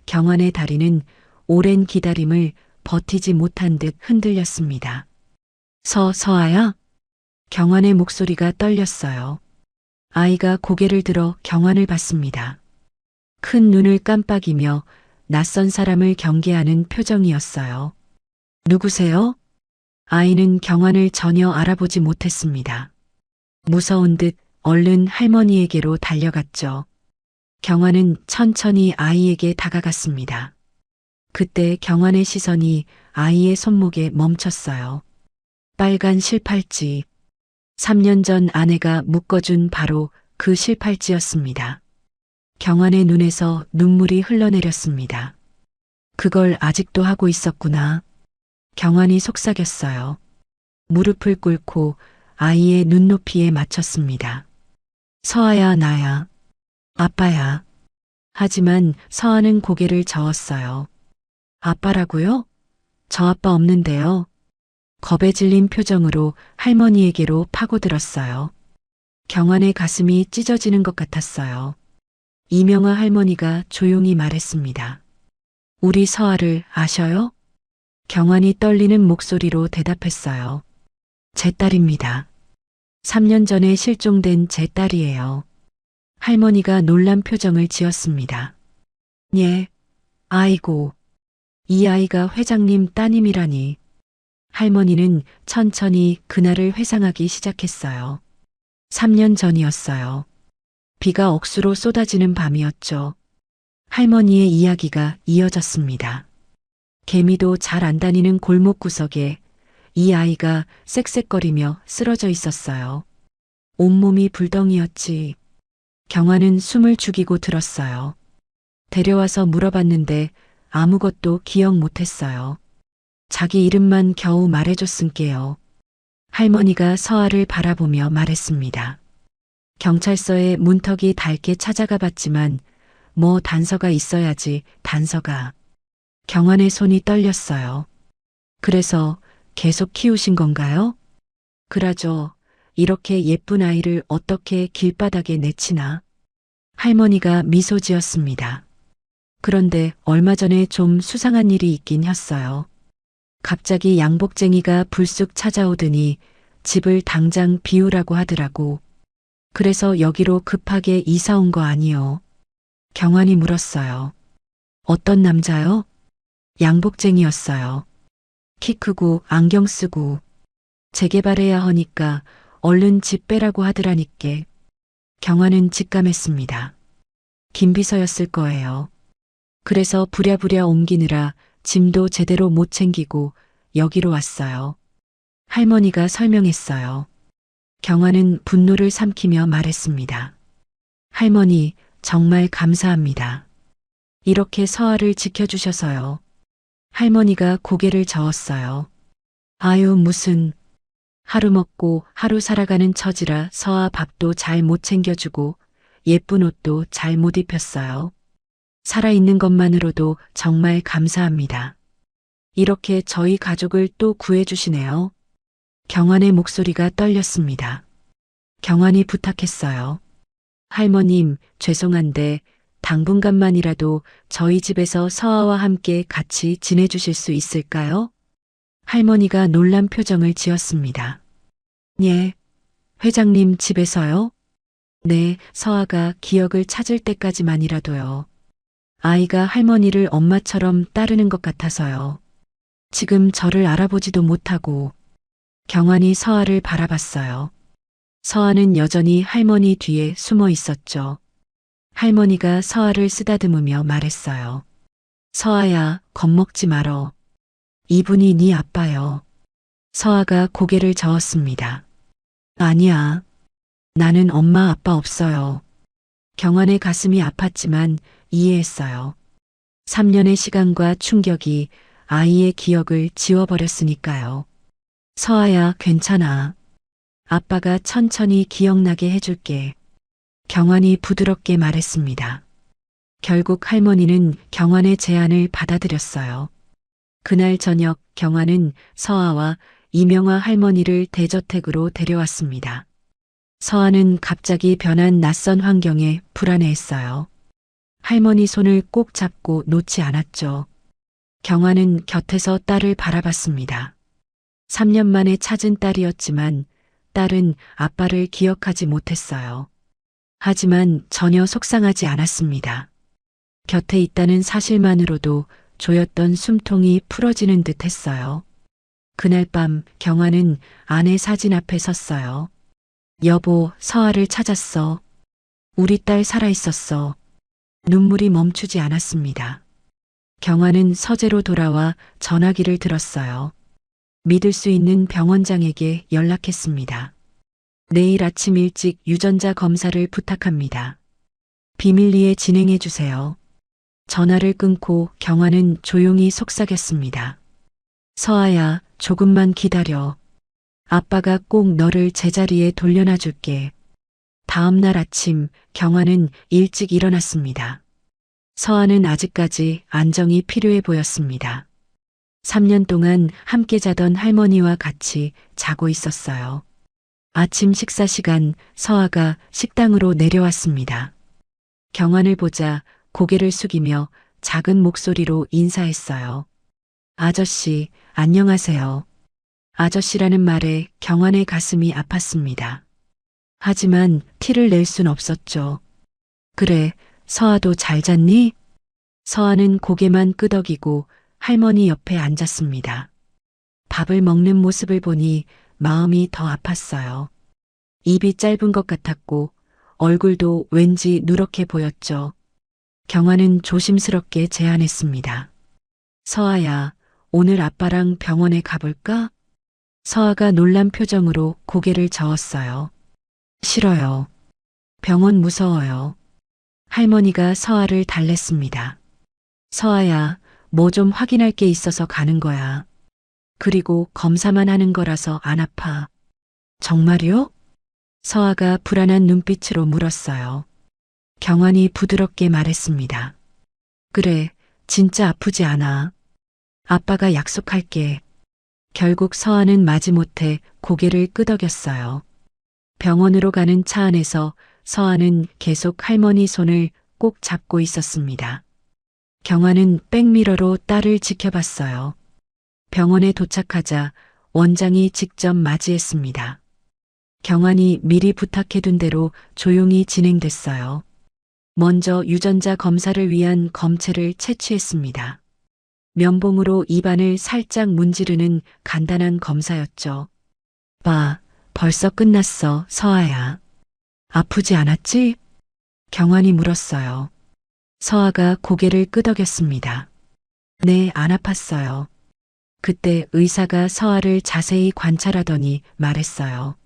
경환의 다리는 오랜 기다림을 버티지 못한 듯 흔들렸습니다. 서아야? 경환의 목소리가 떨렸어요. 아이가 고개를 들어 경환을 봤습니다. 큰 눈을 깜빡이며 낯선 사람을 경계하는 표정이었어요. 누구세요? 아이는 경환을 전혀 알아보지 못했습니다. 무서운 듯 얼른 할머니에게로 달려갔죠. 경환은 천천히 아이에게 다가갔습니다. 그때 경환의 시선이 아이의 손목에 멈췄어요. 빨간 실팔찌. 3년 전 아내가 묶어준 바로 그 실팔찌였습니다. 경환의 눈에서 눈물이 흘러내렸습니다. 그걸 아직도 하고 있었구나. 경환이 속삭였어요. 무릎을 꿇고 아이의 눈높이에 맞췄습니다. 서아야, 나야. 아빠야. 하지만 서아는 고개를 저었어요. 아빠라고요? 저 아빠 없는데요. 겁에 질린 표정으로 할머니에게로 파고들었어요. 경환의 가슴이 찢어지는 것 같았어요. 이명아 할머니가 조용히 말했습니다. 우리 서아를 아셔요? 경환이 떨리는 목소리로 대답했어요. 제 딸입니다. 3년 전에 실종된 제 딸이에요. 할머니가 놀란 표정을 지었습니다. 예, 아이고, 이 아이가 회장님 따님이라니. 할머니는 천천히 그날을 회상하기 시작했어요. 3년 전이었어요. 비가 억수로 쏟아지는 밤이었죠. 할머니의 이야기가 이어졌습니다. 개미도 잘 안 다니는 골목 구석에 이 아이가 쌕쌕거리며 쓰러져 있었어요. 온몸이 불덩이였지. 경환은 숨을 죽이고 들었어요. 데려와서 물어봤는데 아무것도 기억 못했어요. 자기 이름만 겨우 말해줬음께요. 할머니가 서아를 바라보며 말했습니다. 경찰서에 문턱이 닳게 찾아가 봤지만 뭐 단서가 있어야지, 단서가. 경환의 손이 떨렸어요. 그래서 계속 키우신 건가요? 그러죠. 이렇게 예쁜 아이를 어떻게 길바닥에 내치나. 할머니가 미소 지었습니다. 그런데 얼마 전에 좀 수상한 일이 있긴 했어요. 갑자기 양복쟁이가 불쑥 찾아오더니 집을 당장 비우라고 하더라고. 그래서 여기로 급하게 이사 온 거 아니요? 경환이 물었어요. 어떤 남자요? 양복쟁이였어요. 키 크고 안경 쓰고. 재개발해야 하니까 얼른 집 빼라고 하더라니께. 경환은 직감했습니다. 김비서였을 거예요. 그래서 부랴부랴 옮기느라 짐도 제대로 못 챙기고 여기로 왔어요. 할머니가 설명했어요. 경환은 분노를 삼키며 말했습니다. 할머니, 정말 감사합니다. 이렇게 서아를 지켜주셔서요. 할머니가 고개를 저었어요. 아유, 무슨. 하루 먹고 하루 살아가는 처지라 서아 밥도 잘 못 챙겨주고 예쁜 옷도 잘 못 입혔어요. 살아있는 것만으로도 정말 감사합니다. 이렇게 저희 가족을 또 구해주시네요. 경환의 목소리가 떨렸습니다. 경환이 부탁했어요. 할머님, 죄송한데 당분간만이라도 저희 집에서 서아와 함께 같이 지내주실 수 있을까요? 할머니가 놀란 표정을 지었습니다. 예, 회장님 집에서요? 네, 서아가 기억을 찾을 때까지만이라도요. 아이가 할머니를 엄마처럼 따르는 것 같아서요. 지금 저를 알아보지도 못하고. 경환이 서아를 바라봤어요. 서아는 여전히 할머니 뒤에 숨어 있었죠. 할머니가 서아를 쓰다듬으며 말했어요. 서아야, 겁먹지 말어. 이분이 네 아빠요. 서아가 고개를 저었습니다. 아니야. 나는 엄마 아빠 없어요. 경환의 가슴이 아팠지만 이해했어요. 3년의 시간과 충격이 아이의 기억을 지워버렸으니까요. 서아야, 괜찮아. 아빠가 천천히 기억나게 해줄게. 경환이 부드럽게 말했습니다. 결국 할머니는 경환의 제안을 받아들였어요. 그날 저녁 경환은 서아와 이명아 할머니를 대저택으로 데려왔습니다. 서아는 갑자기 변한 낯선 환경에 불안해했어요. 할머니 손을 꼭 잡고 놓지 않았죠. 경화는 곁에서 딸을 바라봤습니다. 3년 만에 찾은 딸이었지만 딸은 아빠를 기억하지 못했어요. 하지만 전혀 속상하지 않았습니다. 곁에 있다는 사실만으로도 조였던 숨통이 풀어지는 듯 했어요. 그날 밤 경화는 아내 사진 앞에 섰어요. 여보, 서아를 찾았어. 우리 딸 살아있었어. 눈물이 멈추지 않았습니다. 경화는 서재로 돌아와 전화기를 들었어요. 믿을 수 있는 병원장에게 연락했습니다. 내일 아침 일찍 유전자 검사를 부탁합니다. 비밀리에 진행해 주세요. 전화를 끊고 경화는 조용히 속삭였습니다. 서아야, 조금만 기다려. 아빠가 꼭 너를 제자리에 돌려놔 줄게. 다음 날 아침 경화는 일찍 일어났습니다. 서아는 아직까지 안정이 필요해 보였습니다. 3년 동안 함께 자던 할머니와 같이 자고 있었어요. 아침 식사 시간 서아가 식당으로 내려왔습니다. 경환을 보자 고개를 숙이며 작은 목소리로 인사했어요. 아저씨, 안녕하세요. 아저씨라는 말에 경환의 가슴이 아팠습니다. 하지만 티를 낼 순 없었죠. 그래, 서아도 잘 잤니? 서아는 고개만 끄덕이고 할머니 옆에 앉았습니다. 밥을 먹는 모습을 보니 마음이 더 아팠어요. 입이 짧은 것 같았고 얼굴도 왠지 누렇게 보였죠. 경화는 조심스럽게 제안했습니다. 서아야, 오늘 아빠랑 병원에 가볼까? 서아가 놀란 표정으로 고개를 저었어요. 싫어요. 병원 무서워요. 할머니가 서아를 달랬습니다. 서아야, 뭐 좀 확인할 게 있어서 가는 거야. 그리고 검사만 하는 거라서 안 아파. 정말요? 서아가 불안한 눈빛으로 물었어요. 경환이 부드럽게 말했습니다. 그래, 진짜 아프지 않아. 아빠가 약속할게. 결국 서아는 마지못해 고개를 끄덕였어요. 병원으로 가는 차 안에서 서아는 계속 할머니 손을 꼭 잡고 있었습니다. 경환은 백미러로 딸을 지켜봤어요. 병원에 도착하자 원장이 직접 맞이했습니다. 경환이 미리 부탁해둔 대로 조용히 진행됐어요. 먼저 유전자 검사를 위한 검체를 채취했습니다. 면봉으로 입안을 살짝 문지르는 간단한 검사였죠. 봐, 벌써 끝났어, 서아야. 아프지 않았지? 경환이 물었어요. 서아가 고개를 끄덕였습니다. 네, 안 아팠어요. 그때 의사가 서아를 자세히 관찰하더니 말했어요.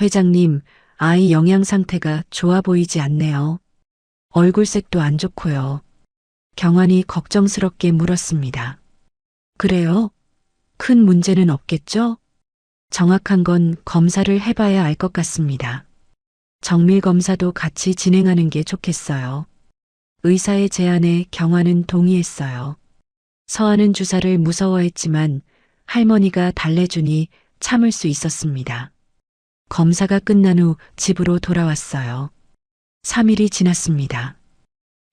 회장님, 아이 영양 상태가 좋아 보이지 않네요. 얼굴색도 안 좋고요. 경환이 걱정스럽게 물었습니다. 그래요? 큰 문제는 없겠죠? 정확한 건 검사를 해봐야 알 것 같습니다. 정밀 검사도 같이 진행하는 게 좋겠어요. 의사의 제안에 경환은 동의했어요. 서아는 주사를 무서워했지만 할머니가 달래주니 참을 수 있었습니다. 검사가 끝난 후 집으로 돌아왔어요. 3일이 지났습니다.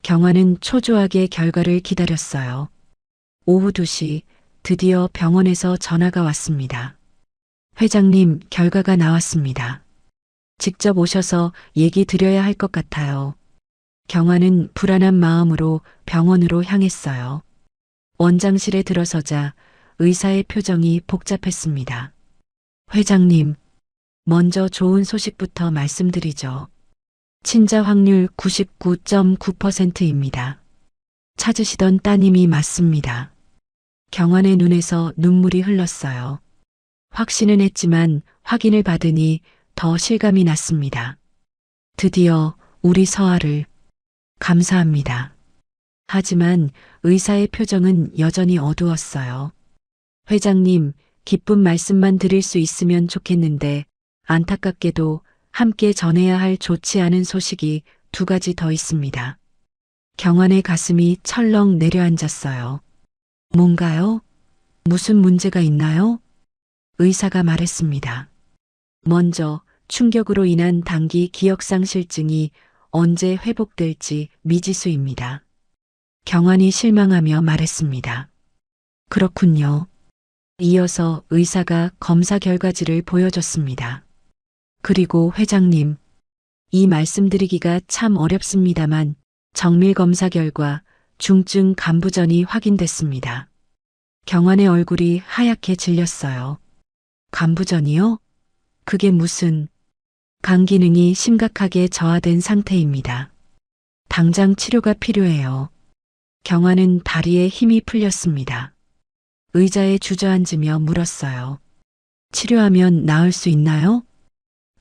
경환은 초조하게 결과를 기다렸어요. 오후 2시 드디어 병원에서 전화가 왔습니다. 회장님, 결과가 나왔습니다. 직접 오셔서 얘기 드려야 할 것 같아요. 경환은 불안한 마음으로 병원으로 향했어요. 원장실에 들어서자 의사의 표정이 복잡했습니다. 회장님, 먼저 좋은 소식부터 말씀드리죠. 친자 확률 99.9%입니다. 찾으시던 따님이 맞습니다. 경환의 눈에서 눈물이 흘렀어요. 확신은 했지만 확인을 받으니 더 실감이 났습니다. 드디어 우리 서아를. 감사합니다. 하지만 의사의 표정은 여전히 어두웠어요. 회장님, 기쁜 말씀만 드릴 수 있으면 좋겠는데 안타깝게도 함께 전해야 할 좋지 않은 소식이 2가지 더 있습니다. 경환의 가슴이 철렁 내려앉았어요. 뭔가요? 무슨 문제가 있나요? 의사가 말했습니다. 먼저 충격으로 인한 단기 기억상실증이 언제 회복될지 미지수입니다. 경환이 실망하며 말했습니다. 그렇군요. 이어서 의사가 검사 결과지를 보여줬습니다. 그리고 회장님, 이 말씀드리기가 참 어렵습니다만 정밀 검사 결과 중증 간부전이 확인됐습니다. 경환의 얼굴이 하얗게 질렸어요. 간부전이요? 그게 무슨... 간 기능이 심각하게 저하된 상태입니다. 당장 치료가 필요해요. 경환은 다리에 힘이 풀렸습니다. 의자에 주저앉으며 물었어요. 치료하면 나을 수 있나요?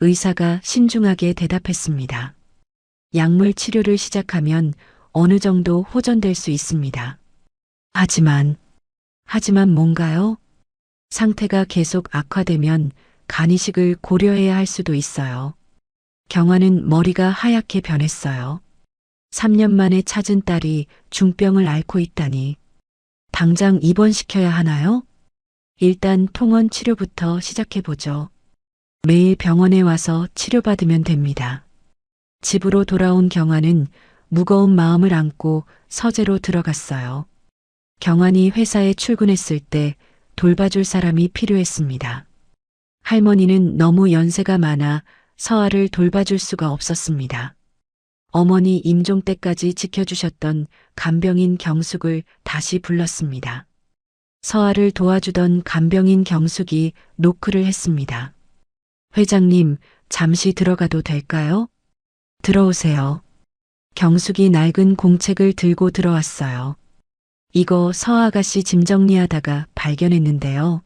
의사가 신중하게 대답했습니다. 약물 치료를 시작하면 어느 정도 호전될 수 있습니다. 하지만 뭔가요? 상태가 계속 악화되면 간이식을 고려해야 할 수도 있어요. 경환은 머리가 하얗게 변했어요. 3년 만에 찾은 딸이 중병을 앓고 있다니. 당장 입원시켜야 하나요? 일단 통원 치료부터 시작해보죠. 매일 병원에 와서 치료받으면 됩니다. 집으로 돌아온 경환은 무거운 마음을 안고 서재로 들어갔어요. 경환이 회사에 출근했을 때 돌봐줄 사람이 필요했습니다. 할머니는 너무 연세가 많아 서아를 돌봐줄 수가 없었습니다. 어머니 임종 때까지 지켜주셨던 간병인 경숙을 다시 불렀습니다. 서아를 도와주던 간병인 경숙이 노크를 했습니다. 회장님, 잠시 들어가도 될까요? 들어오세요. 경숙이 낡은 공책을 들고 들어왔어요. 이거 서아 아가씨 짐 정리하다가 발견했는데요.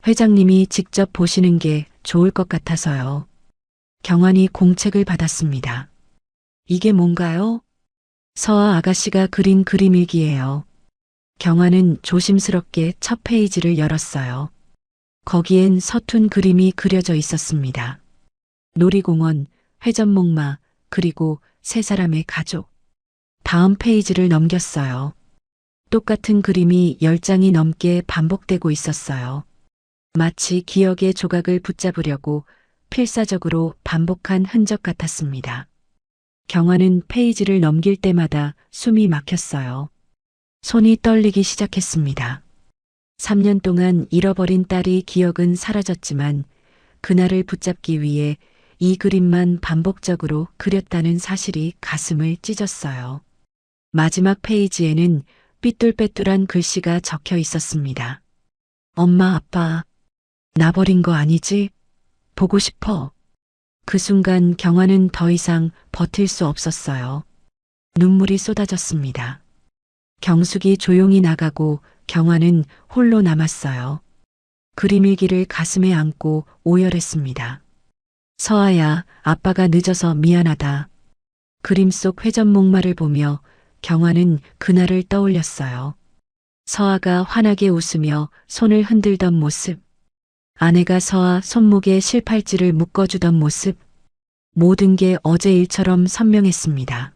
회장님이 직접 보시는 게 좋을 것 같아서요. 경환이 공책을 받았습니다. 이게 뭔가요? 서아 아가씨가 그린 그림일기예요. 경환은 조심스럽게 첫 페이지를 열었어요. 거기엔 서툰 그림이 그려져 있었습니다. 놀이공원, 회전목마, 그리고 세 사람의 가족. 다음 페이지를 넘겼어요. 똑같은 그림이 10장이 넘게 반복되고 있었어요. 마치 기억의 조각을 붙잡으려고 필사적으로 반복한 흔적 같았습니다. 경환은 페이지를 넘길 때마다 숨이 막혔어요. 손이 떨리기 시작했습니다. 3년 동안 잃어버린 딸의 기억은 사라졌지만 그날을 붙잡기 위해 이 그림만 반복적으로 그렸다는 사실이 가슴을 찢었어요. 마지막 페이지에는 삐뚤빼뚤한 글씨가 적혀 있었습니다. 엄마, 아빠, 나 버린 거 아니지? 보고 싶어. 그 순간 경환은 더 이상 버틸 수 없었어요. 눈물이 쏟아졌습니다. 경숙이 조용히 나가고 경환은 홀로 남았어요. 그림일기를 가슴에 안고 오열했습니다. 서아야, 아빠가 늦어서 미안하다. 그림 속 회전목마를 보며 경환은 그날을 떠올렸어요. 서아가 환하게 웃으며 손을 흔들던 모습. 아내가 서아 손목에 실팔찌를 묶어주던 모습. 모든 게 어제 일처럼 선명했습니다.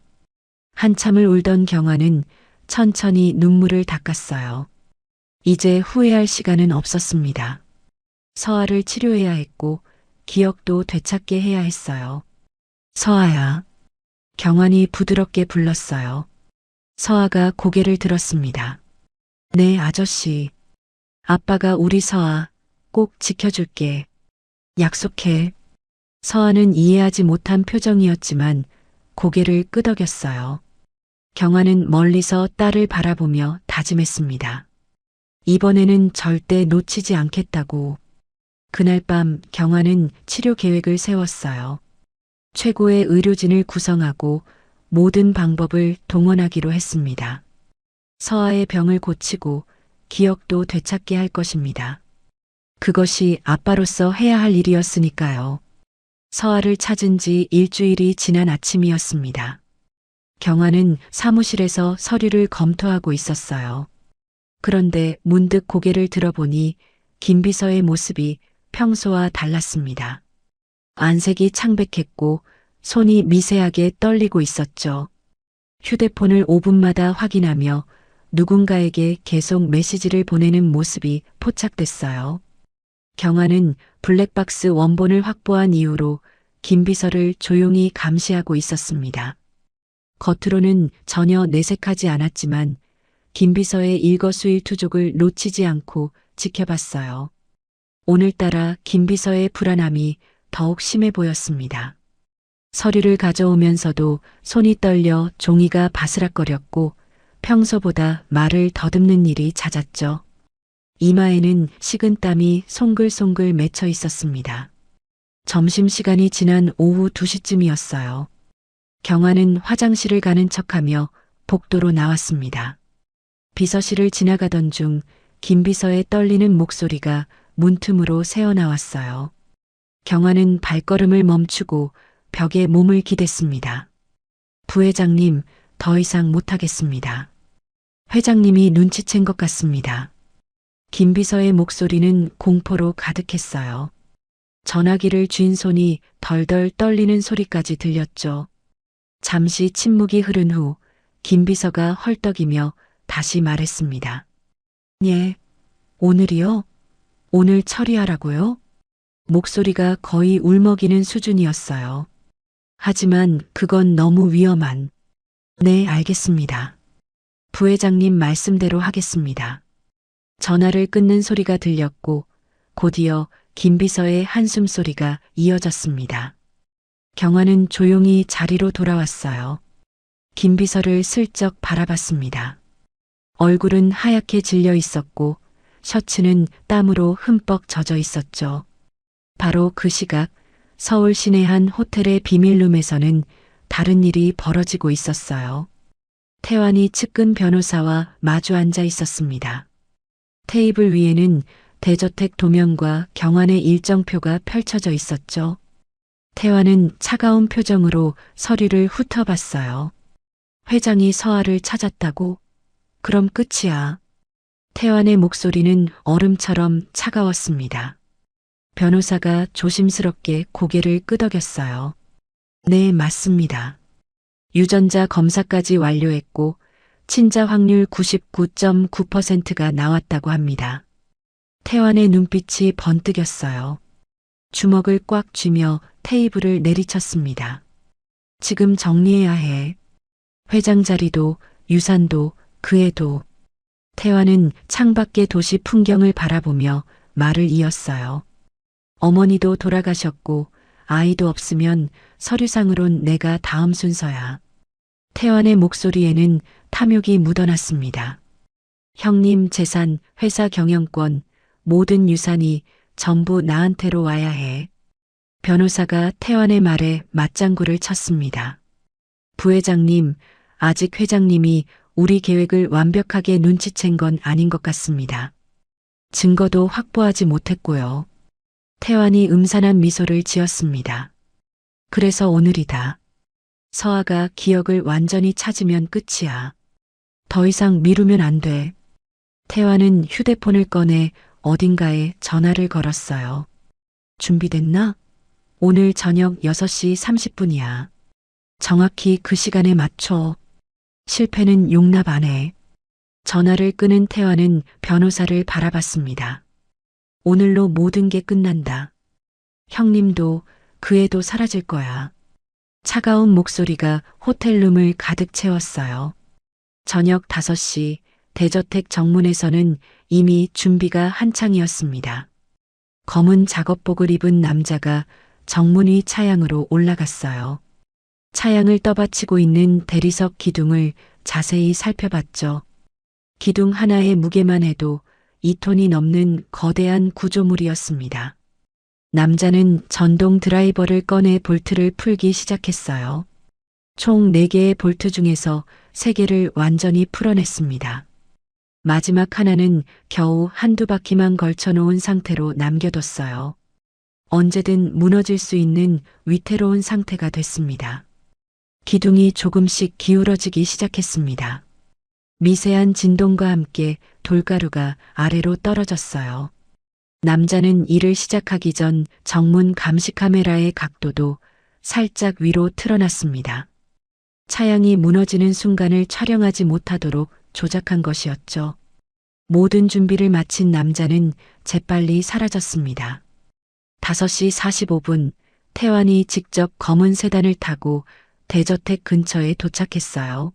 한참을 울던 경환은 천천히 눈물을 닦았어요. 이제 후회할 시간은 없었습니다. 서아를 치료해야 했고 기억도 되찾게 해야 했어요. 서아야. 경환이 부드럽게 불렀어요. 서아가 고개를 들었습니다. 네, 아저씨. 아빠가 우리 서아 꼭 지켜줄게. 약속해. 서아는 이해하지 못한 표정이었지만 고개를 끄덕였어요. 경환은 멀리서 딸을 바라보며 다짐했습니다. 이번에는 절대 놓치지 않겠다고. 그날 밤 경환은 치료 계획을 세웠어요. 최고의 의료진을 구성하고 모든 방법을 동원하기로 했습니다. 서아의 병을 고치고 기억도 되찾게 할 것입니다. 그것이 아빠로서 해야 할 일이었으니까요. 서아를 찾은 지 일주일이 지난 아침이었습니다. 경환은 사무실에서 서류를 검토하고 있었어요. 그런데 문득 고개를 들어보니 김 비서의 모습이 평소와 달랐습니다. 안색이 창백했고 손이 미세하게 떨리고 있었죠. 휴대폰을 5분마다 확인하며 누군가에게 계속 메시지를 보내는 모습이 포착됐어요. 경환은 블랙박스 원본을 확보한 이후로 김비서를 조용히 감시하고 있었습니다. 겉으로는 전혀 내색하지 않았지만 김비서의 일거수일투족을 놓치지 않고 지켜봤어요. 오늘따라 김비서의 불안함이 더욱 심해 보였습니다. 서류를 가져오면서도 손이 떨려 종이가 바스락거렸고 평소보다 말을 더듬는 일이 잦았죠. 이마에는 식은땀이 송글송글 맺혀 있었습니다. 점심시간이 지난 오후 2시쯤이었어요. 경화는 화장실을 가는 척하며 복도로 나왔습니다. 비서실을 지나가던 중 김비서의 떨리는 목소리가 문틈으로 새어나왔어요. 경화는 발걸음을 멈추고 벽에 몸을 기댔습니다. 부회장님, 더 이상 못하겠습니다. 회장님이 눈치챈 것 같습니다. 김비서의 목소리는 공포로 가득했어요. 전화기를 쥔 손이 덜덜 떨리는 소리까지 들렸죠. 잠시 침묵이 흐른 후 김비서가 헐떡이며 다시 말했습니다. 예, 오늘이요? 오늘 처리하라고요? 목소리가 거의 울먹이는 수준이었어요. 하지만 그건 너무 위험한. 네, 알겠습니다. 부회장님 말씀대로 하겠습니다. 전화를 끊는 소리가 들렸고 곧이어 김비서의 한숨 소리가 이어졌습니다. 경화는 조용히 자리로 돌아왔어요. 김비서를 슬쩍 바라봤습니다. 얼굴은 하얗게 질려 있었고 셔츠는 땀으로 흠뻑 젖어 있었죠. 바로 그 시각 서울 시내 한 호텔의 비밀룸에서는 다른 일이 벌어지고 있었어요. 태환이 측근 변호사와 마주 앉아 있었습니다. 테이블 위에는 대저택 도면과 경환의 일정표가 펼쳐져 있었죠. 태환은 차가운 표정으로 서류를 훑어봤어요. 회장이 서아를 찾았다고? 그럼 끝이야. 태환의 목소리는 얼음처럼 차가웠습니다. 변호사가 조심스럽게 고개를 끄덕였어요. 네, 맞습니다. 유전자 검사까지 완료했고 친자 확률 99.9%가 나왔다고 합니다. 태환의 눈빛이 번뜩였어요. 주먹을 꽉 쥐며 테이블을 내리쳤습니다. 지금 정리해야 해. 회장 자리도 유산도 그 애도. 태환은 창밖의 도시 풍경을 바라보며 말을 이었어요. 어머니도 돌아가셨고 아이도 없으면 서류상으론 내가 다음 순서야. 태환의 목소리에는 탐욕이 묻어났습니다. 형님 재산, 회사 경영권, 모든 유산이 전부 나한테로 와야 해. 변호사가 태환의 말에 맞장구를 쳤습니다. 부회장님, 아직 회장님이 우리 계획을 완벽하게 눈치챈 건 아닌 것 같습니다. 증거도 확보하지 못했고요. 태환이 음산한 미소를 지었습니다. 그래서 오늘이다. 서아가 기억을 완전히 찾으면 끝이야. 더 이상 미루면 안 돼. 태환은 휴대폰을 꺼내 어딘가에 전화를 걸었어요. 준비됐나? 오늘 저녁 6시 30분이야. 정확히 그 시간에 맞춰. 실패는 용납 안 해. 전화를 끊은 태환은 변호사를 바라봤습니다. 오늘로 모든 게 끝난다. 형님도 그 애도 사라질 거야. 차가운 목소리가 호텔룸을 가득 채웠어요. 저녁 5시 대저택 정문에서는 이미 준비가 한창이었습니다. 검은 작업복을 입은 남자가 정문 위 차양으로 올라갔어요. 차양을 떠받치고 있는 대리석 기둥을 자세히 살펴봤죠. 기둥 하나의 무게만 해도 2톤이 넘는 거대한 구조물이었습니다. 남자는 전동 드라이버를 꺼내 볼트를 풀기 시작했어요. 총 4개의 볼트 중에서 3개를 완전히 풀어냈습니다. 마지막 하나는 겨우 한두 바퀴만 걸쳐놓은 상태로 남겨뒀어요. 언제든 무너질 수 있는 위태로운 상태가 됐습니다. 기둥이 조금씩 기울어지기 시작했습니다. 미세한 진동과 함께 돌가루가 아래로 떨어졌어요. 남자는 일을 시작하기 전 정문 감시 카메라의 각도도 살짝 위로 틀어놨습니다. 차양이 무너지는 순간을 촬영하지 못하도록 조작한 것이었죠. 모든 준비를 마친 남자는 재빨리 사라졌습니다. 5시 45분 태환이 직접 검은 세단을 타고 대저택 근처에 도착했어요.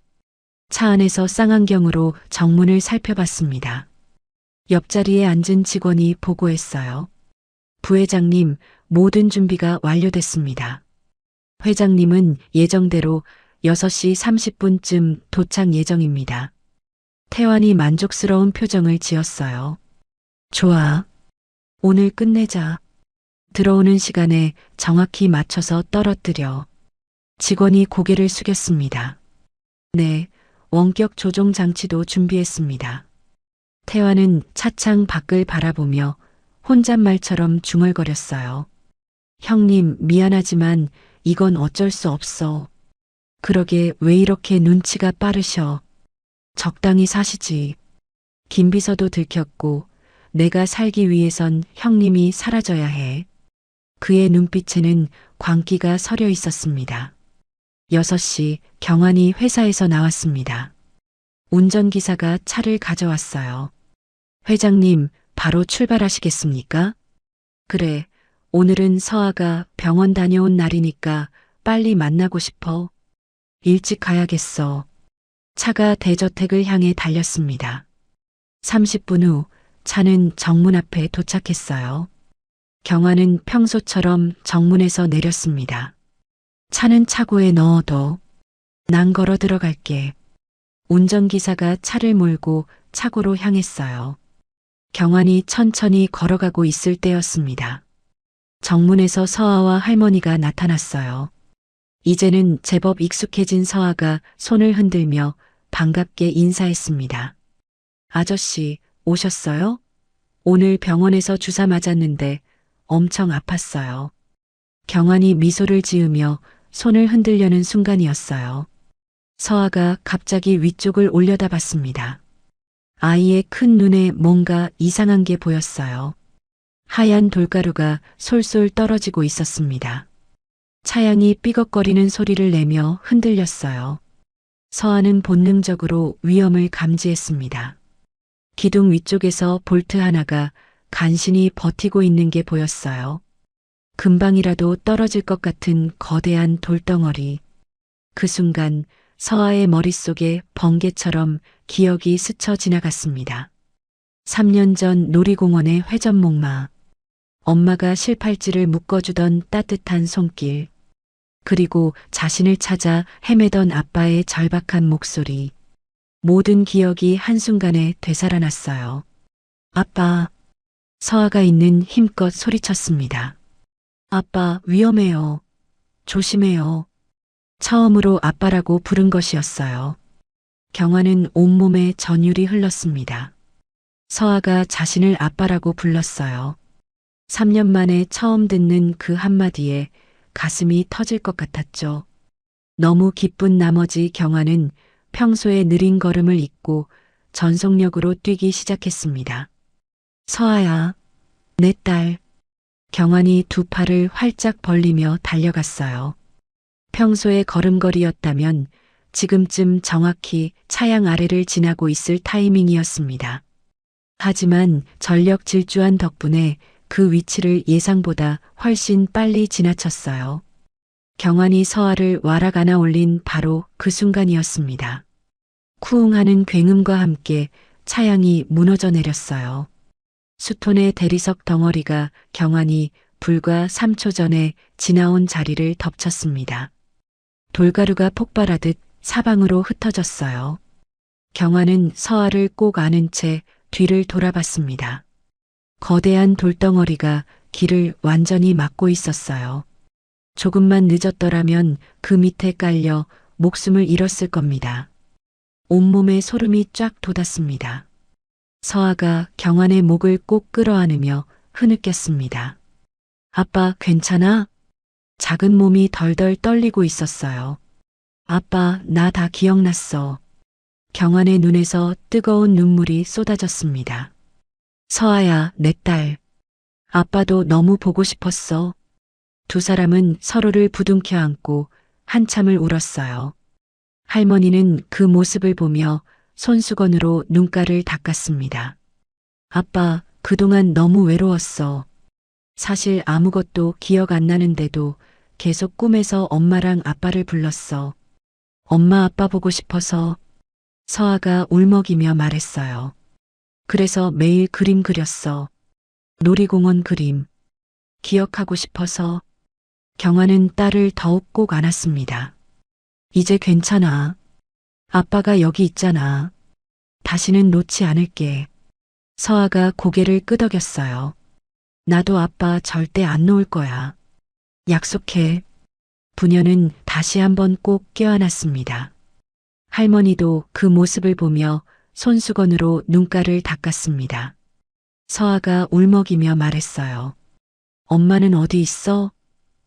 차 안에서 쌍안경으로 정문을 살펴봤습니다. 옆자리에 앉은 직원이 보고했어요. 부회장님, 모든 준비가 완료됐습니다. 회장님은 예정대로 6시 30분쯤 도착 예정입니다. 태환이 만족스러운 표정을 지었어요. 좋아. 오늘 끝내자. 들어오는 시간에 정확히 맞춰서 떨어뜨려. 직원이 고개를 숙였습니다. 네, 원격 조종 장치도 준비했습니다. 태환은 차창 밖을 바라보며 혼잣말처럼 중얼거렸어요. 형님, 미안하지만 이건 어쩔 수 없어. 그러게 왜 이렇게 눈치가 빠르셔. 적당히 사시지. 김비서도 들켰고 내가 살기 위해선 형님이 사라져야 해. 그의 눈빛에는 광기가 서려 있었습니다. 6시 경환이 회사에서 나왔습니다. 운전기사가 차를 가져왔어요. 회장님, 바로 출발하시겠습니까? 그래, 오늘은 서아가 병원 다녀온 날이니까 빨리 만나고 싶어. 일찍 가야겠어. 차가 대저택을 향해 달렸습니다. 30분 후 차는 정문 앞에 도착했어요. 경환은 평소처럼 정문에서 내렸습니다. 차는 차고에 넣어둬. 난 걸어 들어갈게. 운전기사가 차를 몰고 차고로 향했어요. 경환이 천천히 걸어가고 있을 때였습니다. 정문에서 서아와 할머니가 나타났어요. 이제는 제법 익숙해진 서아가 손을 흔들며 반갑게 인사했습니다. 아저씨, 오셨어요? 오늘 병원에서 주사 맞았는데 엄청 아팠어요. 경환이 미소를 지으며 손을 흔들려는 순간이었어요. 서아가 갑자기 위쪽을 올려다봤습니다. 아이의 큰 눈에 뭔가 이상한 게 보였어요. 하얀 돌가루가 솔솔 떨어지고 있었습니다. 차량이 삐걱거리는 소리를 내며 흔들렸어요. 서아는 본능적으로 위험을 감지했습니다. 기둥 위쪽에서 볼트 하나가 간신히 버티고 있는 게 보였어요. 금방이라도 떨어질 것 같은 거대한 돌덩어리. 그 순간 서아의 머릿속에 번개처럼 기억이 스쳐 지나갔습니다. 3년 전 놀이공원의 회전목마. 엄마가 실팔찌를 묶어주던 따뜻한 손길. 그리고 자신을 찾아 헤매던 아빠의 절박한 목소리. 모든 기억이 한순간에 되살아났어요. 아빠. 서아가 있는 힘껏 소리쳤습니다. 아빠, 위험해요. 조심해요. 처음으로 아빠라고 부른 것이었어요. 경환은 온몸에 전율이 흘렀습니다. 서아가 자신을 아빠라고 불렀어요. 3년 만에 처음 듣는 그 한마디에 가슴이 터질 것 같았죠. 너무 기쁜 나머지 경환은 평소에 느린 걸음을 잊고 전속력으로 뛰기 시작했습니다. 서아야, 내 딸. 경환이 두 팔을 활짝 벌리며 달려갔어요. 평소의 걸음걸이였다면 지금쯤 정확히 차양 아래를 지나고 있을 타이밍이었습니다. 하지만 전력 질주한 덕분에 그 위치를 예상보다 훨씬 빨리 지나쳤어요. 경환이 서아를 와락 안아 올린 바로 그 순간이었습니다. 쿠웅하는 굉음과 함께 차양이 무너져 내렸어요. 수톤의 대리석 덩어리가 경환이 불과 3초 전에 지나온 자리를 덮쳤습니다. 돌가루가 폭발하듯 사방으로 흩어졌어요. 경환은 서아를 꼭 안은 채 뒤를 돌아봤습니다. 거대한 돌덩어리가 길을 완전히 막고 있었어요. 조금만 늦었더라면 그 밑에 깔려 목숨을 잃었을 겁니다. 온몸에 소름이 쫙 돋았습니다. 서아가 경환의 목을 꼭 끌어안으며 흐느꼈습니다. 아빠, 괜찮아? 작은 몸이 덜덜 떨리고 있었어요. 아빠, 나 다 기억났어. 경환의 눈에서 뜨거운 눈물이 쏟아졌습니다. 서아야, 내 딸. 아빠도 너무 보고 싶었어. 두 사람은 서로를 부둥켜 안고 한참을 울었어요. 할머니는 그 모습을 보며 손수건으로 눈가를 닦았습니다. 아빠, 그동안 너무 외로웠어. 사실 아무것도 기억 안 나는데도 계속 꿈에서 엄마랑 아빠를 불렀어. 엄마 아빠 보고 싶어서. 서아가 울먹이며 말했어요. 그래서 매일 그림 그렸어. 놀이공원 그림. 기억하고 싶어서. 경아는 딸을 더욱 꼭 안았습니다. 이제 괜찮아. 아빠가 여기 있잖아. 다시는 놓지 않을게. 서아가 고개를 끄덕였어요. 나도 아빠 절대 안 놓을 거야. 약속해. 부녀는 다시 한번 꼭 껴안았습니다. 할머니도 그 모습을 보며 손수건으로 눈가를 닦았습니다. 서아가 울먹이며 말했어요. 엄마는 어디 있어?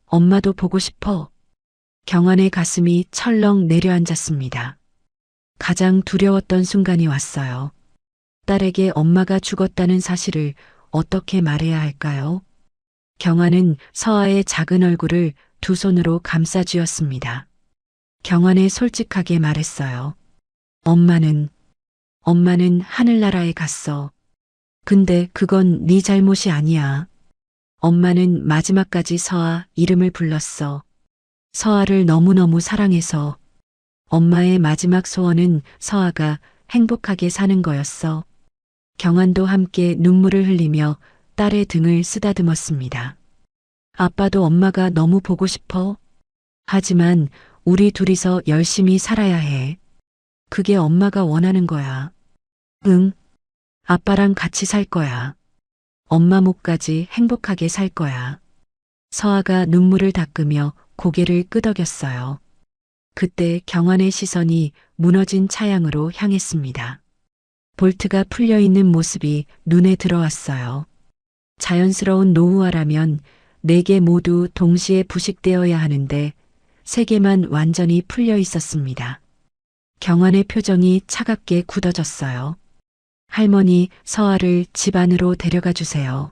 엄마도 보고 싶어. 경환의 가슴이 철렁 내려앉았습니다. 가장 두려웠던 순간이 왔어요. 딸에게 엄마가 죽었다는 사실을 어떻게 말해야 할까요? 경환은 서아의 작은 얼굴을 두 손으로 감싸쥐었습니다. 경환에 솔직하게 말했어요. 엄마는 하늘나라에 갔어. 근데 그건 네 잘못이 아니야. 엄마는 마지막까지 서아 이름을 불렀어. 서아를 너무너무 사랑해서. 엄마의 마지막 소원은 서아가 행복하게 사는 거였어. 경환도 함께 눈물을 흘리며 딸의 등을 쓰다듬었습니다. 아빠도 엄마가 너무 보고 싶어. 하지만 우리 둘이서 열심히 살아야 해. 그게 엄마가 원하는 거야. 응. 아빠랑 같이 살 거야. 엄마 목까지 행복하게 살 거야. 서아가 눈물을 닦으며 고개를 끄덕였어요. 그때 경환의 시선이 무너진 차양으로 향했습니다. 볼트가 풀려있는 모습이 눈에 들어왔어요. 자연스러운 노후화라면 4개 모두 동시에 부식되어야 하는데 3개만 완전히 풀려 있었습니다. 경환의 표정이 차갑게 굳어졌어요. 할머니, 서아를 집 안으로 데려가 주세요.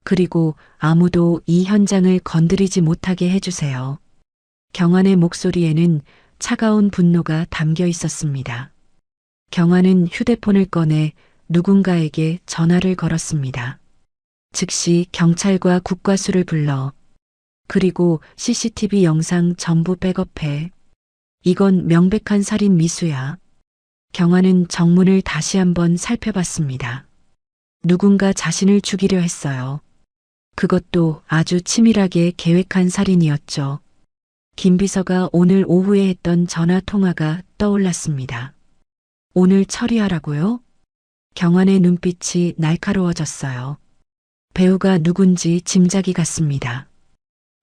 그리고 아무도 이 현장을 건드리지 못하게 해주세요. 경환의 목소리에는 차가운 분노가 담겨 있었습니다. 경환은 휴대폰을 꺼내 누군가에게 전화를 걸었습니다. 즉시 경찰과 국과수를 불러. 그리고 CCTV 영상 전부 백업해. 이건 명백한 살인 미수야. 경환은 정문을 다시 한번 살펴봤습니다. 누군가 자신을 죽이려 했어요. 그것도 아주 치밀하게 계획한 살인이었죠. 김 비서가 오늘 오후에 했던 전화 통화가 떠올랐습니다. 오늘 처리하라고요? 경환의 눈빛이 날카로워졌어요. 배우가 누군지 짐작이 갔습니다.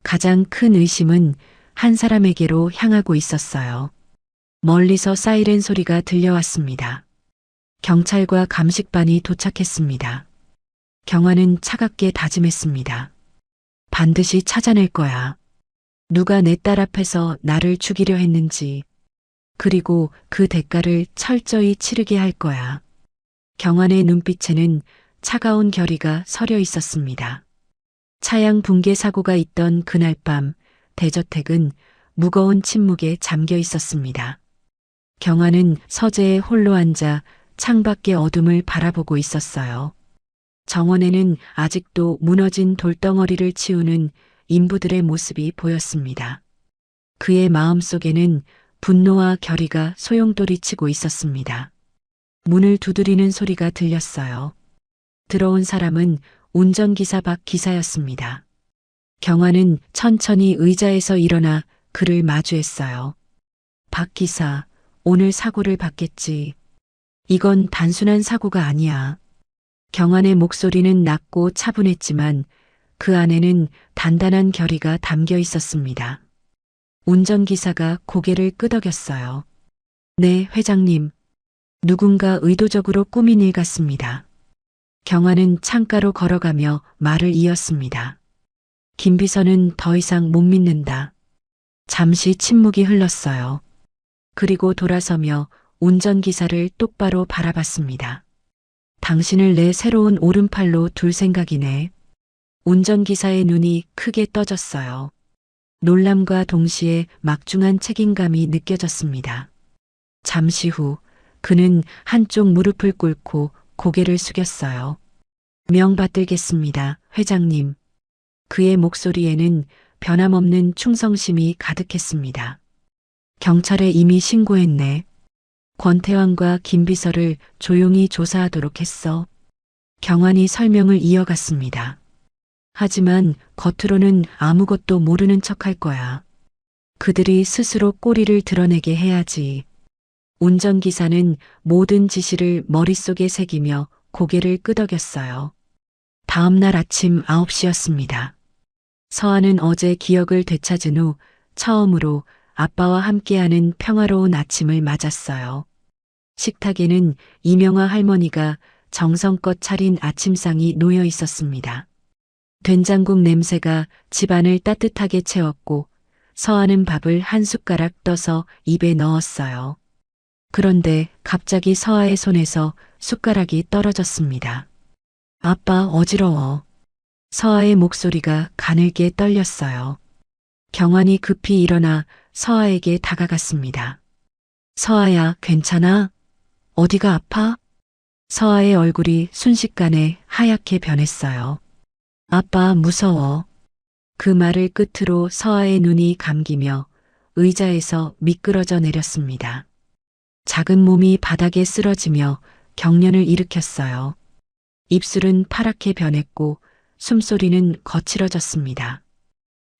가장 큰 의심은 한 사람에게로 향하고 있었어요. 멀리서 사이렌 소리가 들려왔습니다. 경찰과 감식반이 도착했습니다. 경환은 차갑게 다짐했습니다. 반드시 찾아낼 거야. 누가 내 딸 앞에서 나를 죽이려 했는지, 그리고 그 대가를 철저히 치르게 할 거야. 경환의 눈빛에는 차가운 결의가 서려 있었습니다. 차양 붕괴 사고가 있던 그날 밤, 대저택은 무거운 침묵에 잠겨 있었습니다. 경환은 서재에 홀로 앉아 창밖의 어둠을 바라보고 있었어요. 정원에는 아직도 무너진 돌덩어리를 치우는 인부들의 모습이 보였습니다. 그의 마음속에는 분노와 결의가 소용돌이치고 있었습니다. 문을 두드리는 소리가 들렸어요. 들어온 사람은 운전기사 박 기사였습니다. 경환은 천천히 의자에서 일어나 그를 마주했어요. 박 기사, 오늘 사고를 봤겠지. 이건 단순한 사고가 아니야. 경환의 목소리는 낮고 차분했지만 그 안에는 단단한 결의가 담겨 있었습니다. 운전기사가 고개를 끄덕였어요. 네, 회장님. 누군가 의도적으로 꾸민 일 같습니다. 경환은 창가로 걸어가며 말을 이었습니다. 김 비서는 더 이상 못 믿는다. 잠시 침묵이 흘렀어요. 그리고 돌아서며 운전기사를 똑바로 바라봤습니다. 당신을 내 새로운 오른팔로 둘 생각이네. 운전기사의 눈이 크게 떠졌어요. 놀람과 동시에 막중한 책임감이 느껴졌습니다. 잠시 후 그는 한쪽 무릎을 꿇고 고개를 숙였어요. 명 받들겠습니다, 회장님. 그의 목소리에는 변함없는 충성심이 가득했습니다. 경찰에 이미 신고했네. 권태환과 김비서를 조용히 조사하도록 했어. 경환이 설명을 이어갔습니다. 하지만 겉으로는 아무것도 모르는 척할 거야. 그들이 스스로 꼬리를 드러내게 해야지. 운전기사는 모든 지시를 머릿속에 새기며 고개를 끄덕였어요. 다음 날 아침 9시였습니다. 서아는 어제 기억을 되찾은 후 처음으로 아빠와 함께하는 평화로운 아침을 맞았어요. 식탁에는 이명화 할머니가 정성껏 차린 아침상이 놓여 있었습니다. 된장국 냄새가 집안을 따뜻하게 채웠고 서아는 밥을 한 숟가락 떠서 입에 넣었어요. 그런데 갑자기 서아의 손에서 숟가락이 떨어졌습니다. 아빠 어지러워. 서아의 목소리가 가늘게 떨렸어요. 경환이 급히 일어나 서아에게 다가갔습니다. 서아야, 괜찮아? 어디가 아파? 서아의 얼굴이 순식간에 하얗게 변했어요. 아빠 무서워. 그 말을 끝으로 서아의 눈이 감기며 의자에서 미끄러져 내렸습니다. 작은 몸이 바닥에 쓰러지며 경련을 일으켰어요. 입술은 파랗게 변했고 숨소리는 거칠어졌습니다.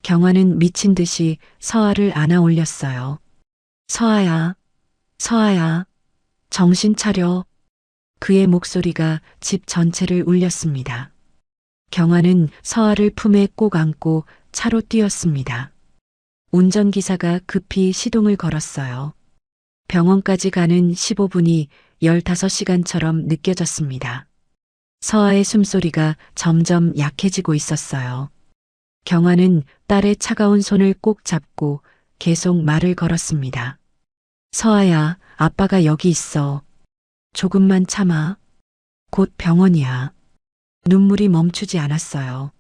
경환은 미친 듯이 서아를 안아 올렸어요. 서아야, 서아야, 정신 차려. 그의 목소리가 집 전체를 울렸습니다. 경환은 서아를 품에 꼭 안고 차로 뛰었습니다. 운전기사가 급히 시동을 걸었어요. 병원까지 가는 15분이 15시간처럼 느껴졌습니다. 서아의 숨소리가 점점 약해지고 있었어요. 경환은 딸의 차가운 손을 꼭 잡고 계속 말을 걸었습니다. 서아야, 아빠가 여기 있어. 조금만 참아. 곧 병원이야. 눈물이 멈추지 않았어요.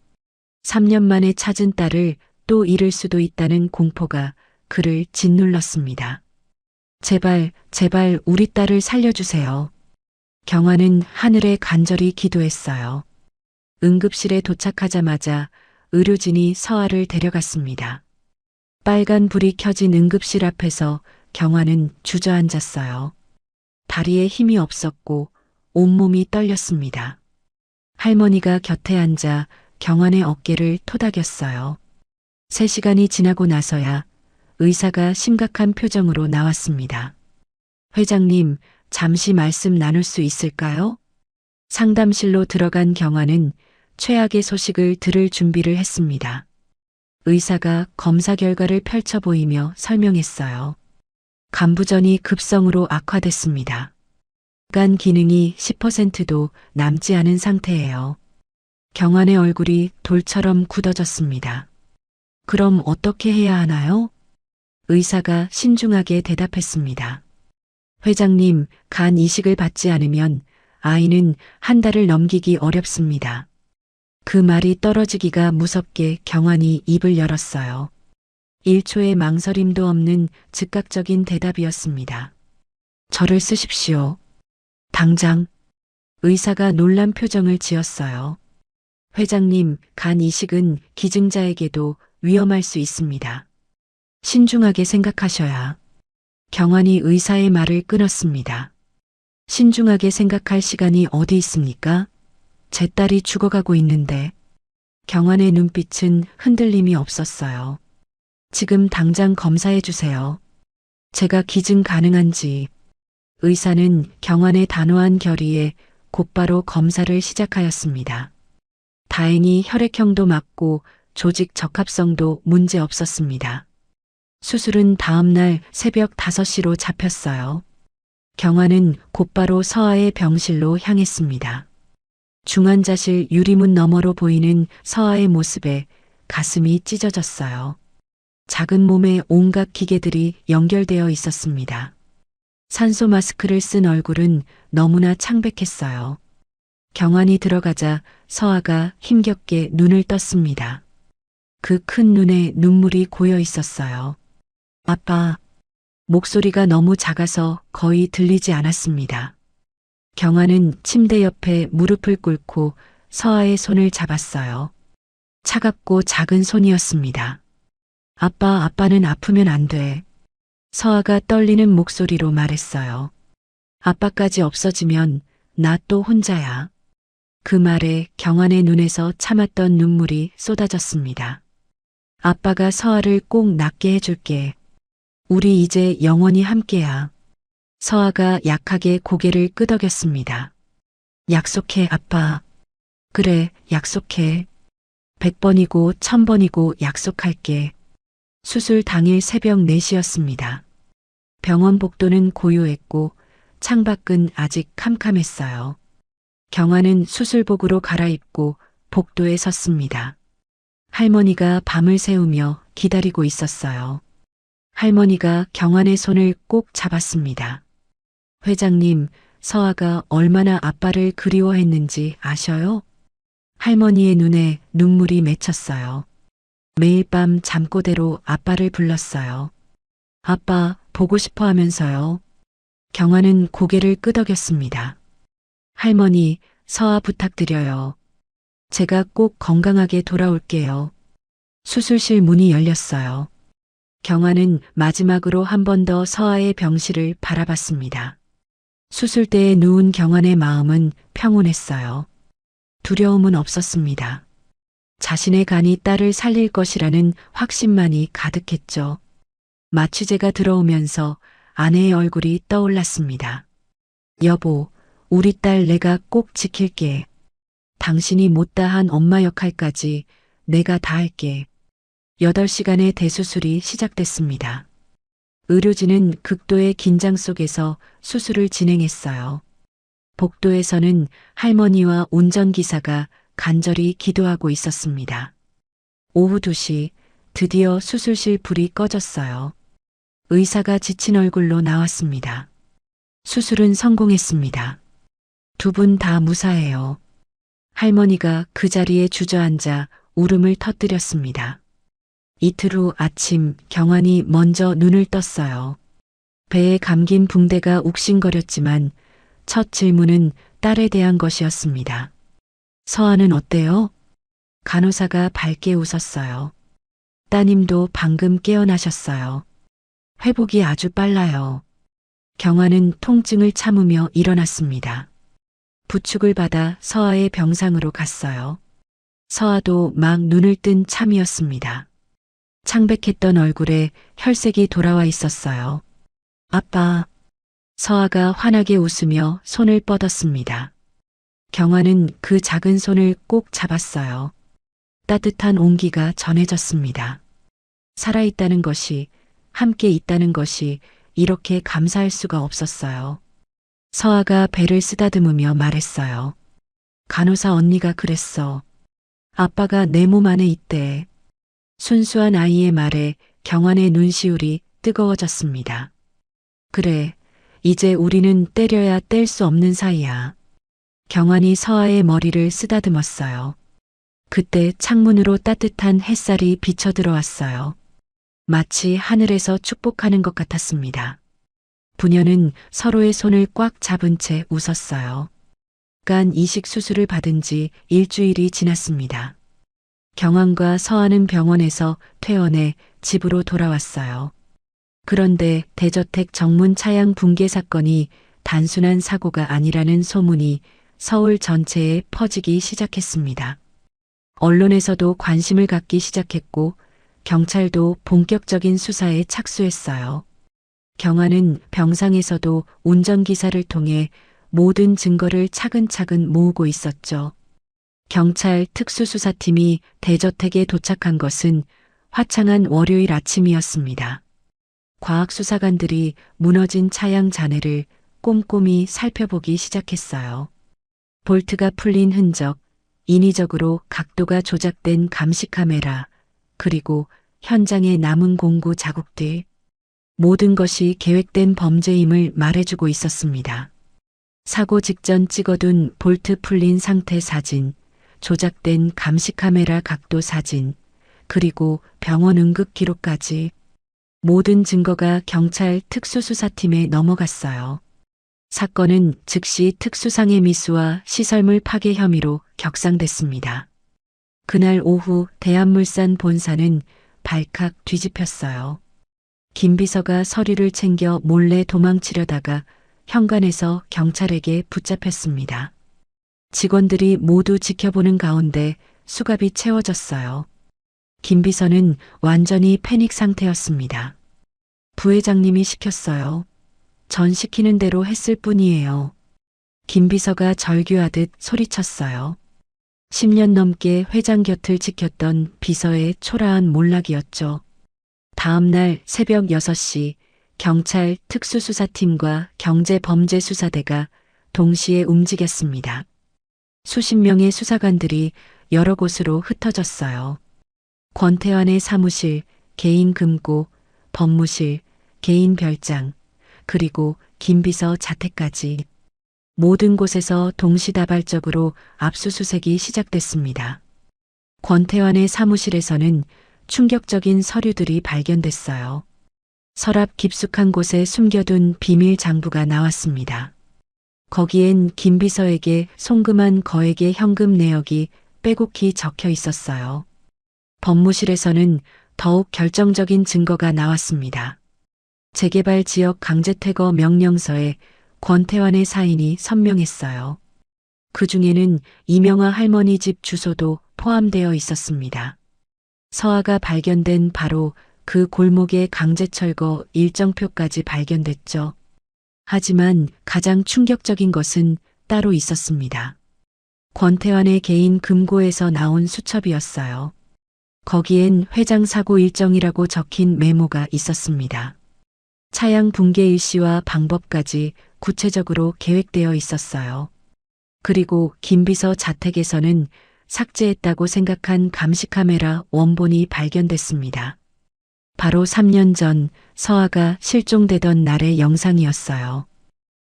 3년 만에 찾은 딸을 또 잃을 수도 있다는 공포가 그를 짓눌렀습니다. 제발, 제발 우리 딸을 살려주세요. 경환은 하늘에 간절히 기도했어요. 응급실에 도착하자마자 의료진이 서아를 데려갔습니다. 빨간 불이 켜진 응급실 앞에서 경환은 주저앉았어요. 다리에 힘이 없었고 온몸이 떨렸습니다. 할머니가 곁에 앉아 경환의 어깨를 토닥였어요. 3시간이 지나고 나서야 의사가 심각한 표정으로 나왔습니다. 회장님, 잠시 말씀 나눌 수 있을까요? 상담실로 들어간 경환은 최악의 소식을 들을 준비를 했습니다. 의사가 검사 결과를 펼쳐 보이며 설명했어요. 간부전이 급성으로 악화됐습니다. 간 기능이 10%도 남지 않은 상태예요. 경환의 얼굴이 돌처럼 굳어졌습니다. 그럼 어떻게 해야 하나요? 의사가 신중하게 대답했습니다. 회장님, 간 이식을 받지 않으면 아이는 한 달을 넘기기 어렵습니다. 그 말이 떨어지기가 무섭게 경환이 입을 열었어요. 1초의 망설임도 없는 즉각적인 대답이었습니다. 저를 쓰십시오. 당장. 의사가 놀란 표정을 지었어요. 회장님, 간 이식은 기증자에게도 위험할 수 있습니다. 신중하게 생각하셔야. 경환이 의사의 말을 끊었습니다. 신중하게 생각할 시간이 어디 있습니까? 제 딸이 죽어가고 있는데. 경환의 눈빛은 흔들림이 없었어요. 지금 당장 검사해 주세요. 제가 기증 가능한지. 의사는 경환의 단호한 결의에 곧바로 검사를 시작하였습니다. 다행히 혈액형도 맞고 조직 적합성도 문제 없었습니다. 수술은 다음 날 새벽 5시로 잡혔어요. 경환은 곧바로 서아의 병실로 향했습니다. 중환자실 유리문 너머로 보이는 서아의 모습에 가슴이 찢어졌어요. 작은 몸에 온갖 기계들이 연결되어 있었습니다. 산소 마스크를 쓴 얼굴은 너무나 창백했어요. 경환이 들어가자 서아가 힘겹게 눈을 떴습니다. 그 큰 눈에 눈물이 고여 있었어요. 아빠, 목소리가 너무 작아서 거의 들리지 않았습니다. 경환은 침대 옆에 무릎을 꿇고 서아의 손을 잡았어요. 차갑고 작은 손이었습니다. 아빠는 아프면 안 돼. 서아가 떨리는 목소리로 말했어요. 아빠까지 없어지면 나 또 혼자야. 그 말에 경환의 눈에서 참았던 눈물이 쏟아졌습니다. 아빠가 서아를 꼭 낫게 해줄게. 우리 이제 영원히 함께야. 서아가 약하게 고개를 끄덕였습니다. 약속해, 아빠. 그래, 약속해. 100번이고 1000번이고 약속할게. 수술 당일 새벽 4시였습니다. 병원 복도는 고요했고 창밖은 아직 캄캄했어요. 경환은 수술복으로 갈아입고 복도에 섰습니다. 할머니가 밤을 새우며 기다리고 있었어요. 할머니가 경환의 손을 꼭 잡았습니다. 회장님, 서아가 얼마나 아빠를 그리워했는지 아셔요? 할머니의 눈에 눈물이 맺혔어요. 매일 밤 잠꼬대로 아빠를 불렀어요. 아빠, 보고 싶어 하면서요. 경환은 고개를 끄덕였습니다. 할머니, 서아 부탁드려요. 제가 꼭 건강하게 돌아올게요. 수술실 문이 열렸어요. 경환은 마지막으로 한 번 더 서아의 병실을 바라봤습니다. 수술대에 누운 경환의 마음은 평온했어요. 두려움은 없었습니다. 자신의 간이 딸을 살릴 것이라는 확신만이 가득했죠. 마취제가 들어오면서 아내의 얼굴이 떠올랐습니다. 여보, 우리 딸 내가 꼭 지킬게. 당신이 못다한 엄마 역할까지 내가 다 할게. 8시간의 대수술이 시작됐습니다. 의료진은 극도의 긴장 속에서 수술을 진행했어요. 복도에서는 할머니와 운전기사가 간절히 기도하고 있었습니다. 오후 2시 드디어 수술실 불이 꺼졌어요. 의사가 지친 얼굴로 나왔습니다. 수술은 성공했습니다. 2분 다 무사해요. 할머니가 그 자리에 주저앉아 울음을 터뜨렸습니다. 이틀 후 아침 경환이 먼저 눈을 떴어요. 배에 감긴 붕대가 욱신거렸지만 첫 질문은 딸에 대한 것이었습니다. 서아는 어때요? 간호사가 밝게 웃었어요. 따님도 방금 깨어나셨어요. 회복이 아주 빨라요. 경환은 통증을 참으며 일어났습니다. 부축을 받아 서아의 병상으로 갔어요. 서아도 막 눈을 뜬 참이었습니다. 창백했던 얼굴에 혈색이 돌아와 있었어요. 아빠. 서아가 환하게 웃으며 손을 뻗었습니다. 경환은 그 작은 손을 꼭 잡았어요. 따뜻한 온기가 전해졌습니다. 살아있다는 것이, 함께 있다는 것이 이렇게 감사할 수가 없었어요. 서아가 배를 쓰다듬으며 말했어요. 간호사 언니가 그랬어. 아빠가 내 몸 안에 있대. 순수한 아이의 말에 경환의 눈시울이 뜨거워졌습니다. 그래, 이제 우리는 때려야 뗄 수 없는 사이야. 경환이 서아의 머리를 쓰다듬었어요. 그때 창문으로 따뜻한 햇살이 비쳐 들어왔어요. 마치 하늘에서 축복하는 것 같았습니다. 부녀는 서로의 손을 꽉 잡은 채 웃었어요. 간 이식 수술을 받은 지 일주일이 지났습니다. 경환과 서아는 병원에서 퇴원해 집으로 돌아왔어요. 그런데 대저택 정문 차양 붕괴 사건이 단순한 사고가 아니라는 소문이 서울 전체에 퍼지기 시작했습니다. 언론에서도 관심을 갖기 시작했고 경찰도 본격적인 수사에 착수했어요. 경환은 병상에서도 운전기사를 통해 모든 증거를 차근차근 모으고 있었죠. 경찰 특수수사팀이 대저택에 도착한 것은 화창한 월요일 아침이었습니다. 과학수사관들이 무너진 차양 잔해를 꼼꼼히 살펴보기 시작했어요. 볼트가 풀린 흔적, 인위적으로 각도가 조작된 감시 카메라, 그리고 현장에 남은 공구 자국들. 모든 것이 계획된 범죄임을 말해주고 있었습니다. 사고 직전 찍어둔 볼트 풀린 상태 사진, 조작된 감시 카메라 각도 사진, 그리고 병원 응급 기록까지 모든 증거가 경찰 특수수사팀에 넘어갔어요. 사건은 즉시 특수상해 미수와 시설물 파괴 혐의로 격상됐습니다. 그날 오후 대한물산 본사는 발칵 뒤집혔어요. 김 비서가 서류를 챙겨 몰래 도망치려다가 현관에서 경찰에게 붙잡혔습니다. 직원들이 모두 지켜보는 가운데 수갑이 채워졌어요. 김 비서는 완전히 패닉 상태였습니다. 부회장님이 시켰어요. 전 시키는 대로 했을 뿐이에요. 김 비서가 절규하듯 소리쳤어요. 10년 넘게 회장 곁을 지켰던 비서의 초라한 몰락이었죠. 다음 날 새벽 6시 경찰 특수수사팀과 경제범죄수사대가 동시에 움직였습니다. 수십 명의 수사관들이 여러 곳으로 흩어졌어요. 권태환의 사무실, 개인 금고, 법무실, 개인 별장, 그리고 김 비서 자택까지 모든 곳에서 동시다발적으로 압수수색이 시작됐습니다. 권태환의 사무실에서는 충격적인 서류들이 발견됐어요. 서랍 깊숙한 곳에 숨겨둔 비밀 장부가 나왔습니다. 거기엔 김 비서에게 송금한 거액의 현금 내역이 빼곡히 적혀 있었어요. 법무실에서는 더욱 결정적인 증거가 나왔습니다. 재개발 지역 강제퇴거 명령서에 권태환의 사인이 선명했어요. 그 중에는 이명아 할머니 집 주소도 포함되어 있었습니다. 서아가 발견된 바로 그 골목의 강제철거 일정표까지 발견됐죠. 하지만 가장 충격적인 것은 따로 있었습니다. 권태환의 개인 금고에서 나온 수첩이었어요. 거기엔 회장 사고 일정이라고 적힌 메모가 있었습니다. 차양 붕괴 일시와 방법까지 구체적으로 계획되어 있었어요. 그리고 김 비서 자택에서는 삭제했다고 생각한 감시카메라 원본이 발견됐습니다. 바로 3년 전 서아가 실종되던 날의 영상이었어요.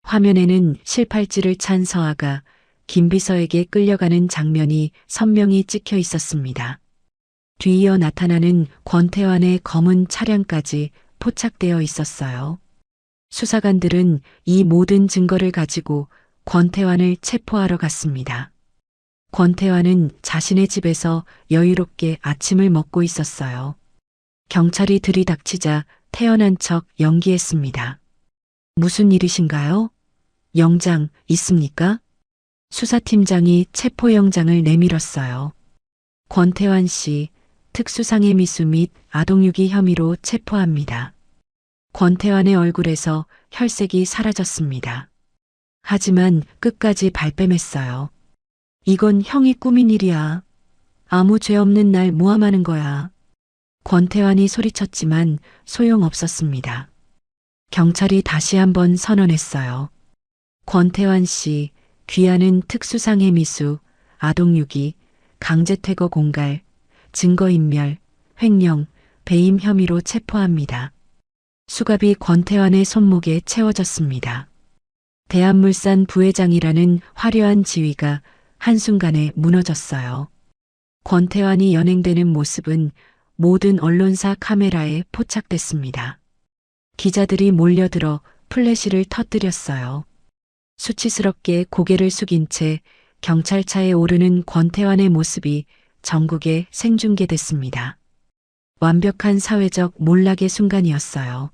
화면에는 실팔찌를 찬 서아가 김 비서에게 끌려가는 장면이 선명히 찍혀 있었습니다. 뒤이어 나타나는 권태환의 검은 차량까지 포착되어 있었어요. 수사관들은 이 모든 증거를 가지고 권태환을 체포하러 갔습니다. 권태환은 자신의 집에서 여유롭게 아침을 먹고 있었어요. 경찰이 들이닥치자 태연한 척 연기했습니다. 무슨 일이신가요? 영장 있습니까? 수사팀장이 체포영장을 내밀었어요. 권태환 씨, 특수상해 미수 및 아동유기 혐의로 체포합니다. 권태환의 얼굴에서 혈색이 사라졌습니다. 하지만 끝까지 발뺌했어요. 이건 형이 꾸민 일이야. 아무 죄 없는 날 모함하는 거야. 권태환이 소리쳤지만 소용없었습니다. 경찰이 다시 한번 선언했어요. 권태환 씨, 귀하는 특수상해 미수, 아동유기, 강제퇴거 공갈, 증거인멸, 횡령, 배임 혐의로 체포합니다. 수갑이 권태환의 손목에 채워졌습니다. 대한물산 부회장이라는 화려한 지위가 한순간에 무너졌어요. 권태환이 연행되는 모습은 모든 언론사 카메라에 포착됐습니다. 기자들이 몰려들어 플래시를 터뜨렸어요. 수치스럽게 고개를 숙인 채 경찰차에 오르는 권태환의 모습이 전국에 생중계됐습니다. 완벽한 사회적 몰락의 순간이었어요.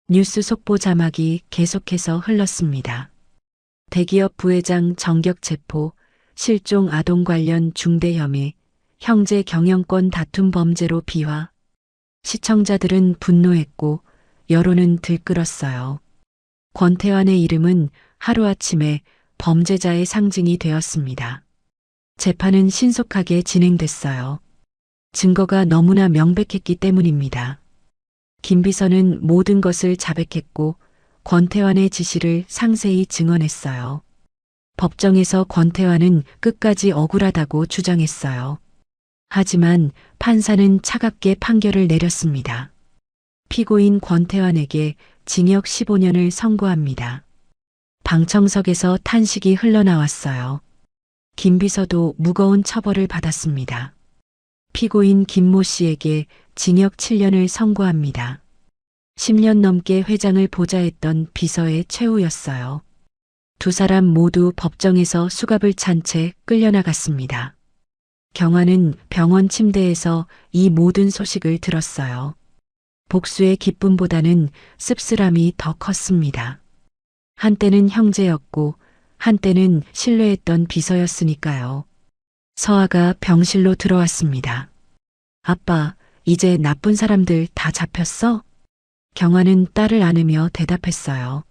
뉴스 속보 자막이 계속해서 흘렀습니다. 대기업 부회장 정격 체포, 실종 아동 관련 중대 혐의, 형제 경영권 다툼 범죄로 비화. 시청자들은 분노했고 여론은 들끓었어요. 권태환의 이름은 하루아침에 범죄자의 상징이 되었습니다. 재판은 신속하게 진행됐어요. 증거가 너무나 명백했기 때문입니다. 김 비서는 모든 것을 자백했고 권태환의 지시를 상세히 증언했어요. 법정에서 권태환은 끝까지 억울하다고 주장했어요. 하지만 판사는 차갑게 판결을 내렸습니다. 피고인 권태환에게 징역 15년을 선고합니다. 방청석에서 탄식이 흘러나왔어요. 김 비서도 무거운 처벌을 받았습니다. 피고인 김모 씨에게 징역 7년을 선고합니다. 10년 넘게 회장을 보좌했던 비서의 최후였어요. 두 사람 모두 법정에서 수갑을 찬 채 끌려나갔습니다. 경화는 병원 침대에서 이 모든 소식을 들었어요. 복수의 기쁨보다는 씁쓸함이 더 컸습니다. 한때는 형제였고 한때는 신뢰했던 비서였으니까요. 서아가 병실로 들어왔습니다. 아빠, 이제 나쁜 사람들 다 잡혔어? 경화는 딸을 안으며 대답했어요.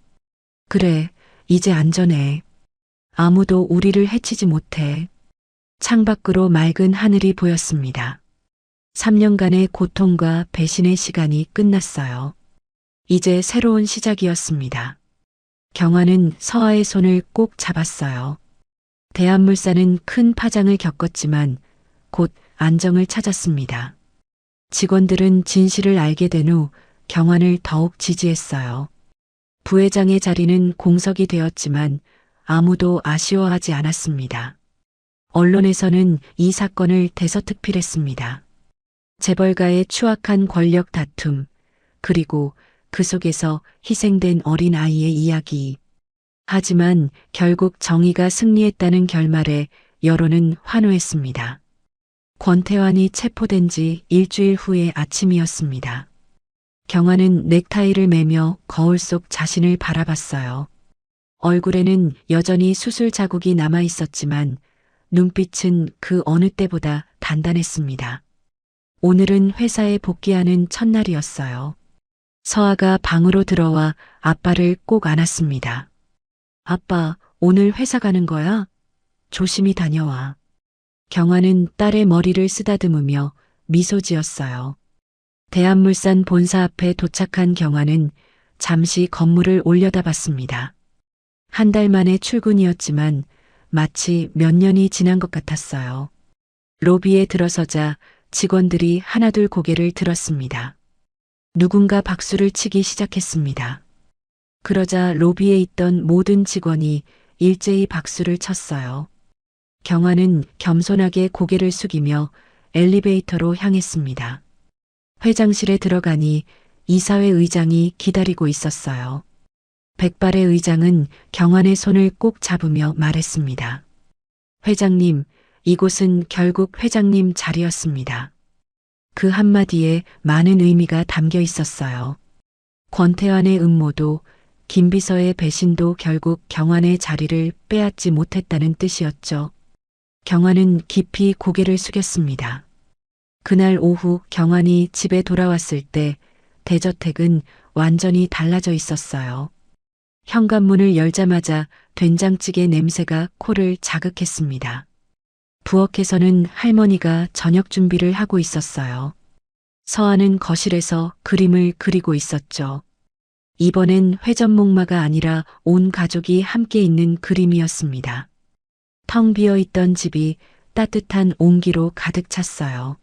그래, 이제 안전해. 아무도 우리를 해치지 못해. 창밖으로 맑은 하늘이 보였습니다. 3년간의 고통과 배신의 시간이 끝났어요. 이제 새로운 시작이었습니다. 경화는 서아의 손을 꼭 잡았어요. 대한물산은 큰 파장을 겪었지만 곧 안정을 찾았습니다. 직원들은 진실을 알게 된 후 경환을 더욱 지지했어요. 부회장의 자리는 공석이 되었지만 아무도 아쉬워하지 않았습니다. 언론에서는 이 사건을 대서특필했습니다. 재벌가의 추악한 권력 다툼, 그리고 그 속에서 희생된 어린 아이의 이야기. 하지만 결국 정의가 승리했다는 결말에 여론은 환호했습니다. 권태환이 체포된 지 일주일 후의 아침이었습니다. 경화는 넥타이를 매며 거울 속 자신을 바라봤어요. 얼굴에는 여전히 수술 자국이 남아 있었지만 눈빛은 그 어느 때보다 단단했습니다. 오늘은 회사에 복귀하는 첫날이었어요. 서아가 방으로 들어와 아빠를 꼭 안았습니다. 아빠, 오늘 회사 가는 거야? 조심히 다녀와. 경화는 딸의 머리를 쓰다듬으며 미소 지었어요. 대한물산 본사 앞에 도착한 경화는 잠시 건물을 올려다봤습니다. 한 달 만의 출근이었지만 마치 몇 년이 지난 것 같았어요. 로비에 들어서자 직원들이 하나둘 고개를 들었습니다. 누군가 박수를 치기 시작했습니다. 그러자 로비에 있던 모든 직원이 일제히 박수를 쳤어요. 경화는 겸손하게 고개를 숙이며 엘리베이터로 향했습니다. 회장실에 들어가니 이사회 의장이 기다리고 있었어요. 백발의 의장은 경환의 손을 꼭 잡으며 말했습니다. 회장님, 이곳은 결국 회장님 자리였습니다. 그 한마디에 많은 의미가 담겨 있었어요. 권태환의 음모도 김비서의 배신도 결국 경환의 자리를 빼앗지 못했다는 뜻이었죠. 경환은 깊이 고개를 숙였습니다. 그날 오후 경환이 집에 돌아왔을 때 대저택은 완전히 달라져 있었어요. 현관문을 열자마자 된장찌개 냄새가 코를 자극했습니다. 부엌에서는 할머니가 저녁 준비를 하고 있었어요. 서아는 거실에서 그림을 그리고 있었죠. 이번엔 회전목마가 아니라 온 가족이 함께 있는 그림이었습니다. 텅 비어 있던 집이 따뜻한 온기로 가득 찼어요.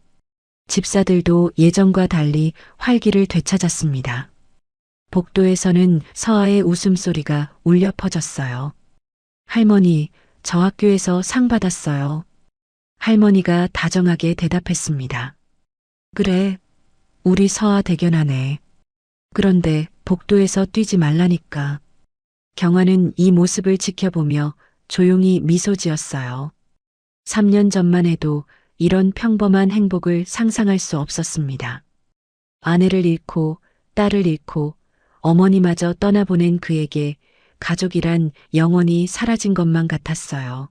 집사들도 예전과 달리 활기를 되찾았습니다. 복도에서는 서아의 웃음소리가 울려 퍼졌어요. 할머니, 저 학교에서 상 받았어요. 할머니가 다정하게 대답했습니다. 그래, 우리 서아 대견하네. 그런데 복도에서 뛰지 말라니까. 경화는 이 모습을 지켜보며 조용히 미소 지었어요. 3년 전만 해도 이런 평범한 행복을 상상할 수 없었습니다. 아내를 잃고 딸을 잃고 어머니마저 떠나보낸 그에게 가족이란 영원히 사라진 것만 같았어요.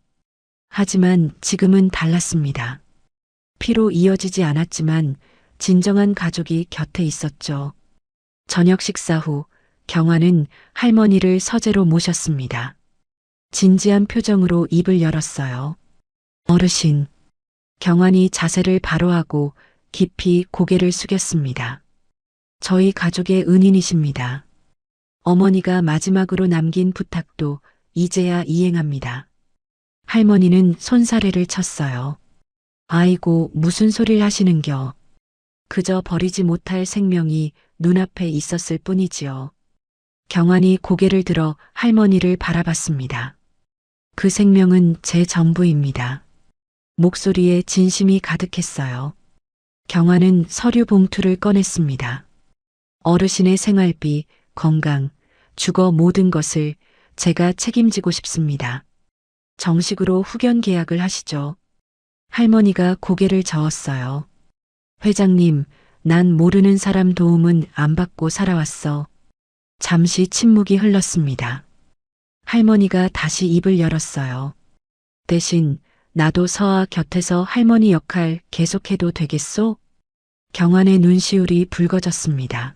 하지만 지금은 달랐습니다. 피로 이어지지 않았지만 진정한 가족이 곁에 있었죠. 저녁 식사 후 경화는 할머니를 서재로 모셨습니다. 진지한 표정으로 입을 열었어요. 어르신. 경환이 자세를 바로 하고 깊이 고개를 숙였습니다. 저희 가족의 은인이십니다. 어머니가 마지막으로 남긴 부탁도 이제야 이행합니다. 할머니는 손사래를 쳤어요. 아이고, 무슨 소리를 하시는겨. 그저 버리지 못할 생명이 눈앞에 있었을 뿐이지요. 경환이 고개를 들어 할머니를 바라봤습니다. 그 생명은 제 전부입니다. 목소리에 진심이 가득했어요. 경환은 서류 봉투를 꺼냈습니다. 어르신의 생활비, 건강, 주거 모든 것을 제가 책임지고 싶습니다. 정식으로 후견 계약을 하시죠. 할머니가 고개를 저었어요. 회장님, 난 모르는 사람 도움은 안 받고 살아왔어. 잠시 침묵이 흘렀습니다. 할머니가 다시 입을 열었어요. 대신 나도 서아 곁에서 할머니 역할 계속해도 되겠소? 경환의 눈시울이 붉어졌습니다.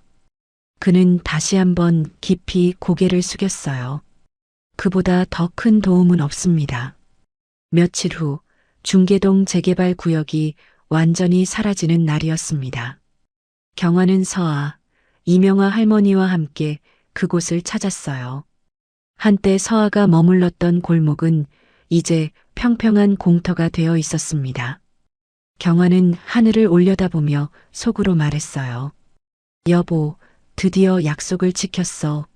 그는 다시 한번 깊이 고개를 숙였어요. 그보다 더 큰 도움은 없습니다. 며칠 후 중계동 재개발 구역이 완전히 사라지는 날이었습니다. 경환은 서아, 이명아 할머니와 함께 그곳을 찾았어요. 한때 서아가 머물렀던 골목은 이제 평평한 공터가 되어 있었습니다. 경환은 하늘을 올려다보며 속으로 말했어요. 여보, 드디어 약속을 지켰어.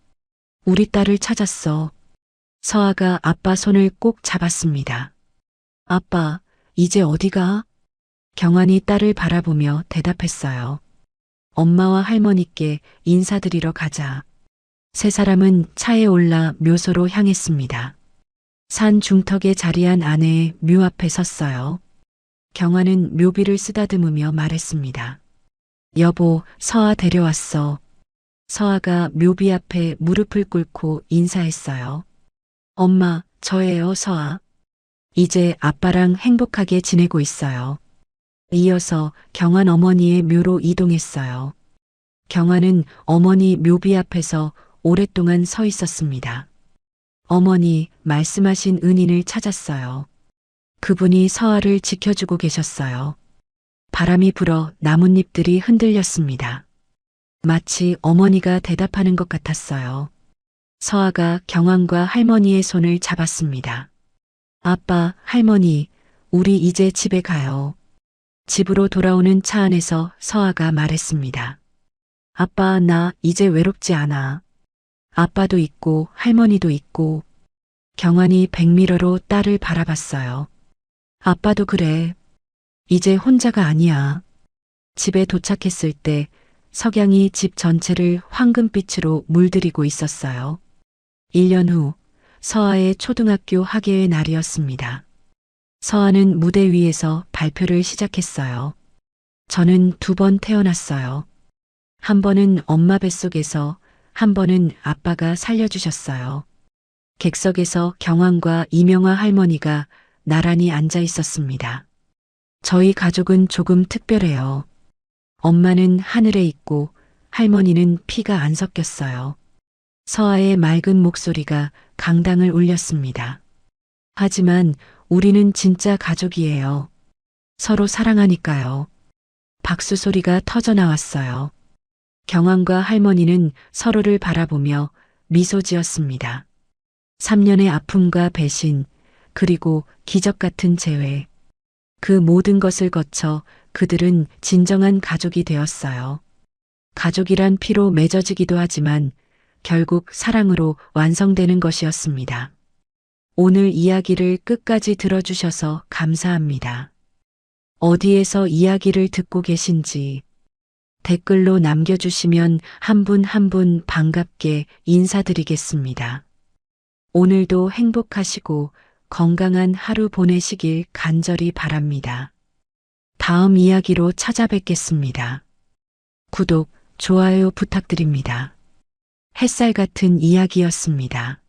우리 딸을 찾았어. 서아가 아빠 손을 꼭 잡았습니다. 아빠, 이제 어디가? 경환이 딸을 바라보며 대답했어요. 엄마와 할머니께 인사드리러 가자. 세 사람은 차에 올라 묘소로 향했습니다. 산 중턱에 자리한 아내의 묘 앞에 섰어요. 경환은 묘비를 쓰다듬으며 말했습니다. 여보, 서아 데려왔어. 서아가 묘비 앞에 무릎을 꿇고 인사했어요. 엄마, 저예요, 서아. 이제 아빠랑 행복하게 지내고 있어요. 이어서 경환 어머니의 묘로 이동했어요. 경환은 어머니 묘비 앞에서 오랫동안 서 있었습니다. 어머니, 말씀하신 은인을 찾았어요. 그분이 서아를 지켜주고 계셨어요. 바람이 불어 나뭇잎들이 흔들렸습니다. 마치 어머니가 대답하는 것 같았어요. 서아가 경환과 할머니의 손을 잡았습니다. 아빠, 할머니, 우리 이제 집에 가요. 집으로 돌아오는 차 안에서 서아가 말했습니다. 아빠, 나 이제 외롭지 않아. 아빠도 있고 할머니도 있고. 경환이 백미러로 딸을 바라봤어요. 아빠도 그래. 이제 혼자가 아니야. 집에 도착했을 때 석양이 집 전체를 황금빛으로 물들이고 있었어요. 1년 후 서아의 초등학교 학예회 날이었습니다. 서아는 무대 위에서 발표를 시작했어요. 저는 2번 태어났어요. 한 번은 엄마 뱃속에서, 한 번은 아빠가 살려주셨어요. 객석에서 경환과 이명아 할머니가 나란히 앉아 있었습니다. 저희 가족은 조금 특별해요. 엄마는 하늘에 있고 할머니는 피가 안 섞였어요. 서아의 맑은 목소리가 강당을 울렸습니다. 하지만 우리는 진짜 가족이에요. 서로 사랑하니까요. 박수 소리가 터져 나왔어요. 경환과 할머니는 서로를 바라보며 미소 지었습니다. 3년의 아픔과 배신, 그리고 기적 같은 재회. 그 모든 것을 거쳐 그들은 진정한 가족이 되었어요. 가족이란 피로 맺어지기도 하지만 결국 사랑으로 완성되는 것이었습니다. 오늘 이야기를 끝까지 들어주셔서 감사합니다. 어디에서 이야기를 듣고 계신지 댓글로 남겨주시면 한 분 한 분 반갑게 인사드리겠습니다. 오늘도 행복하시고 건강한 하루 보내시길 간절히 바랍니다. 다음 이야기로 찾아뵙겠습니다. 구독, 좋아요 부탁드립니다. 햇살 같은 이야기였습니다.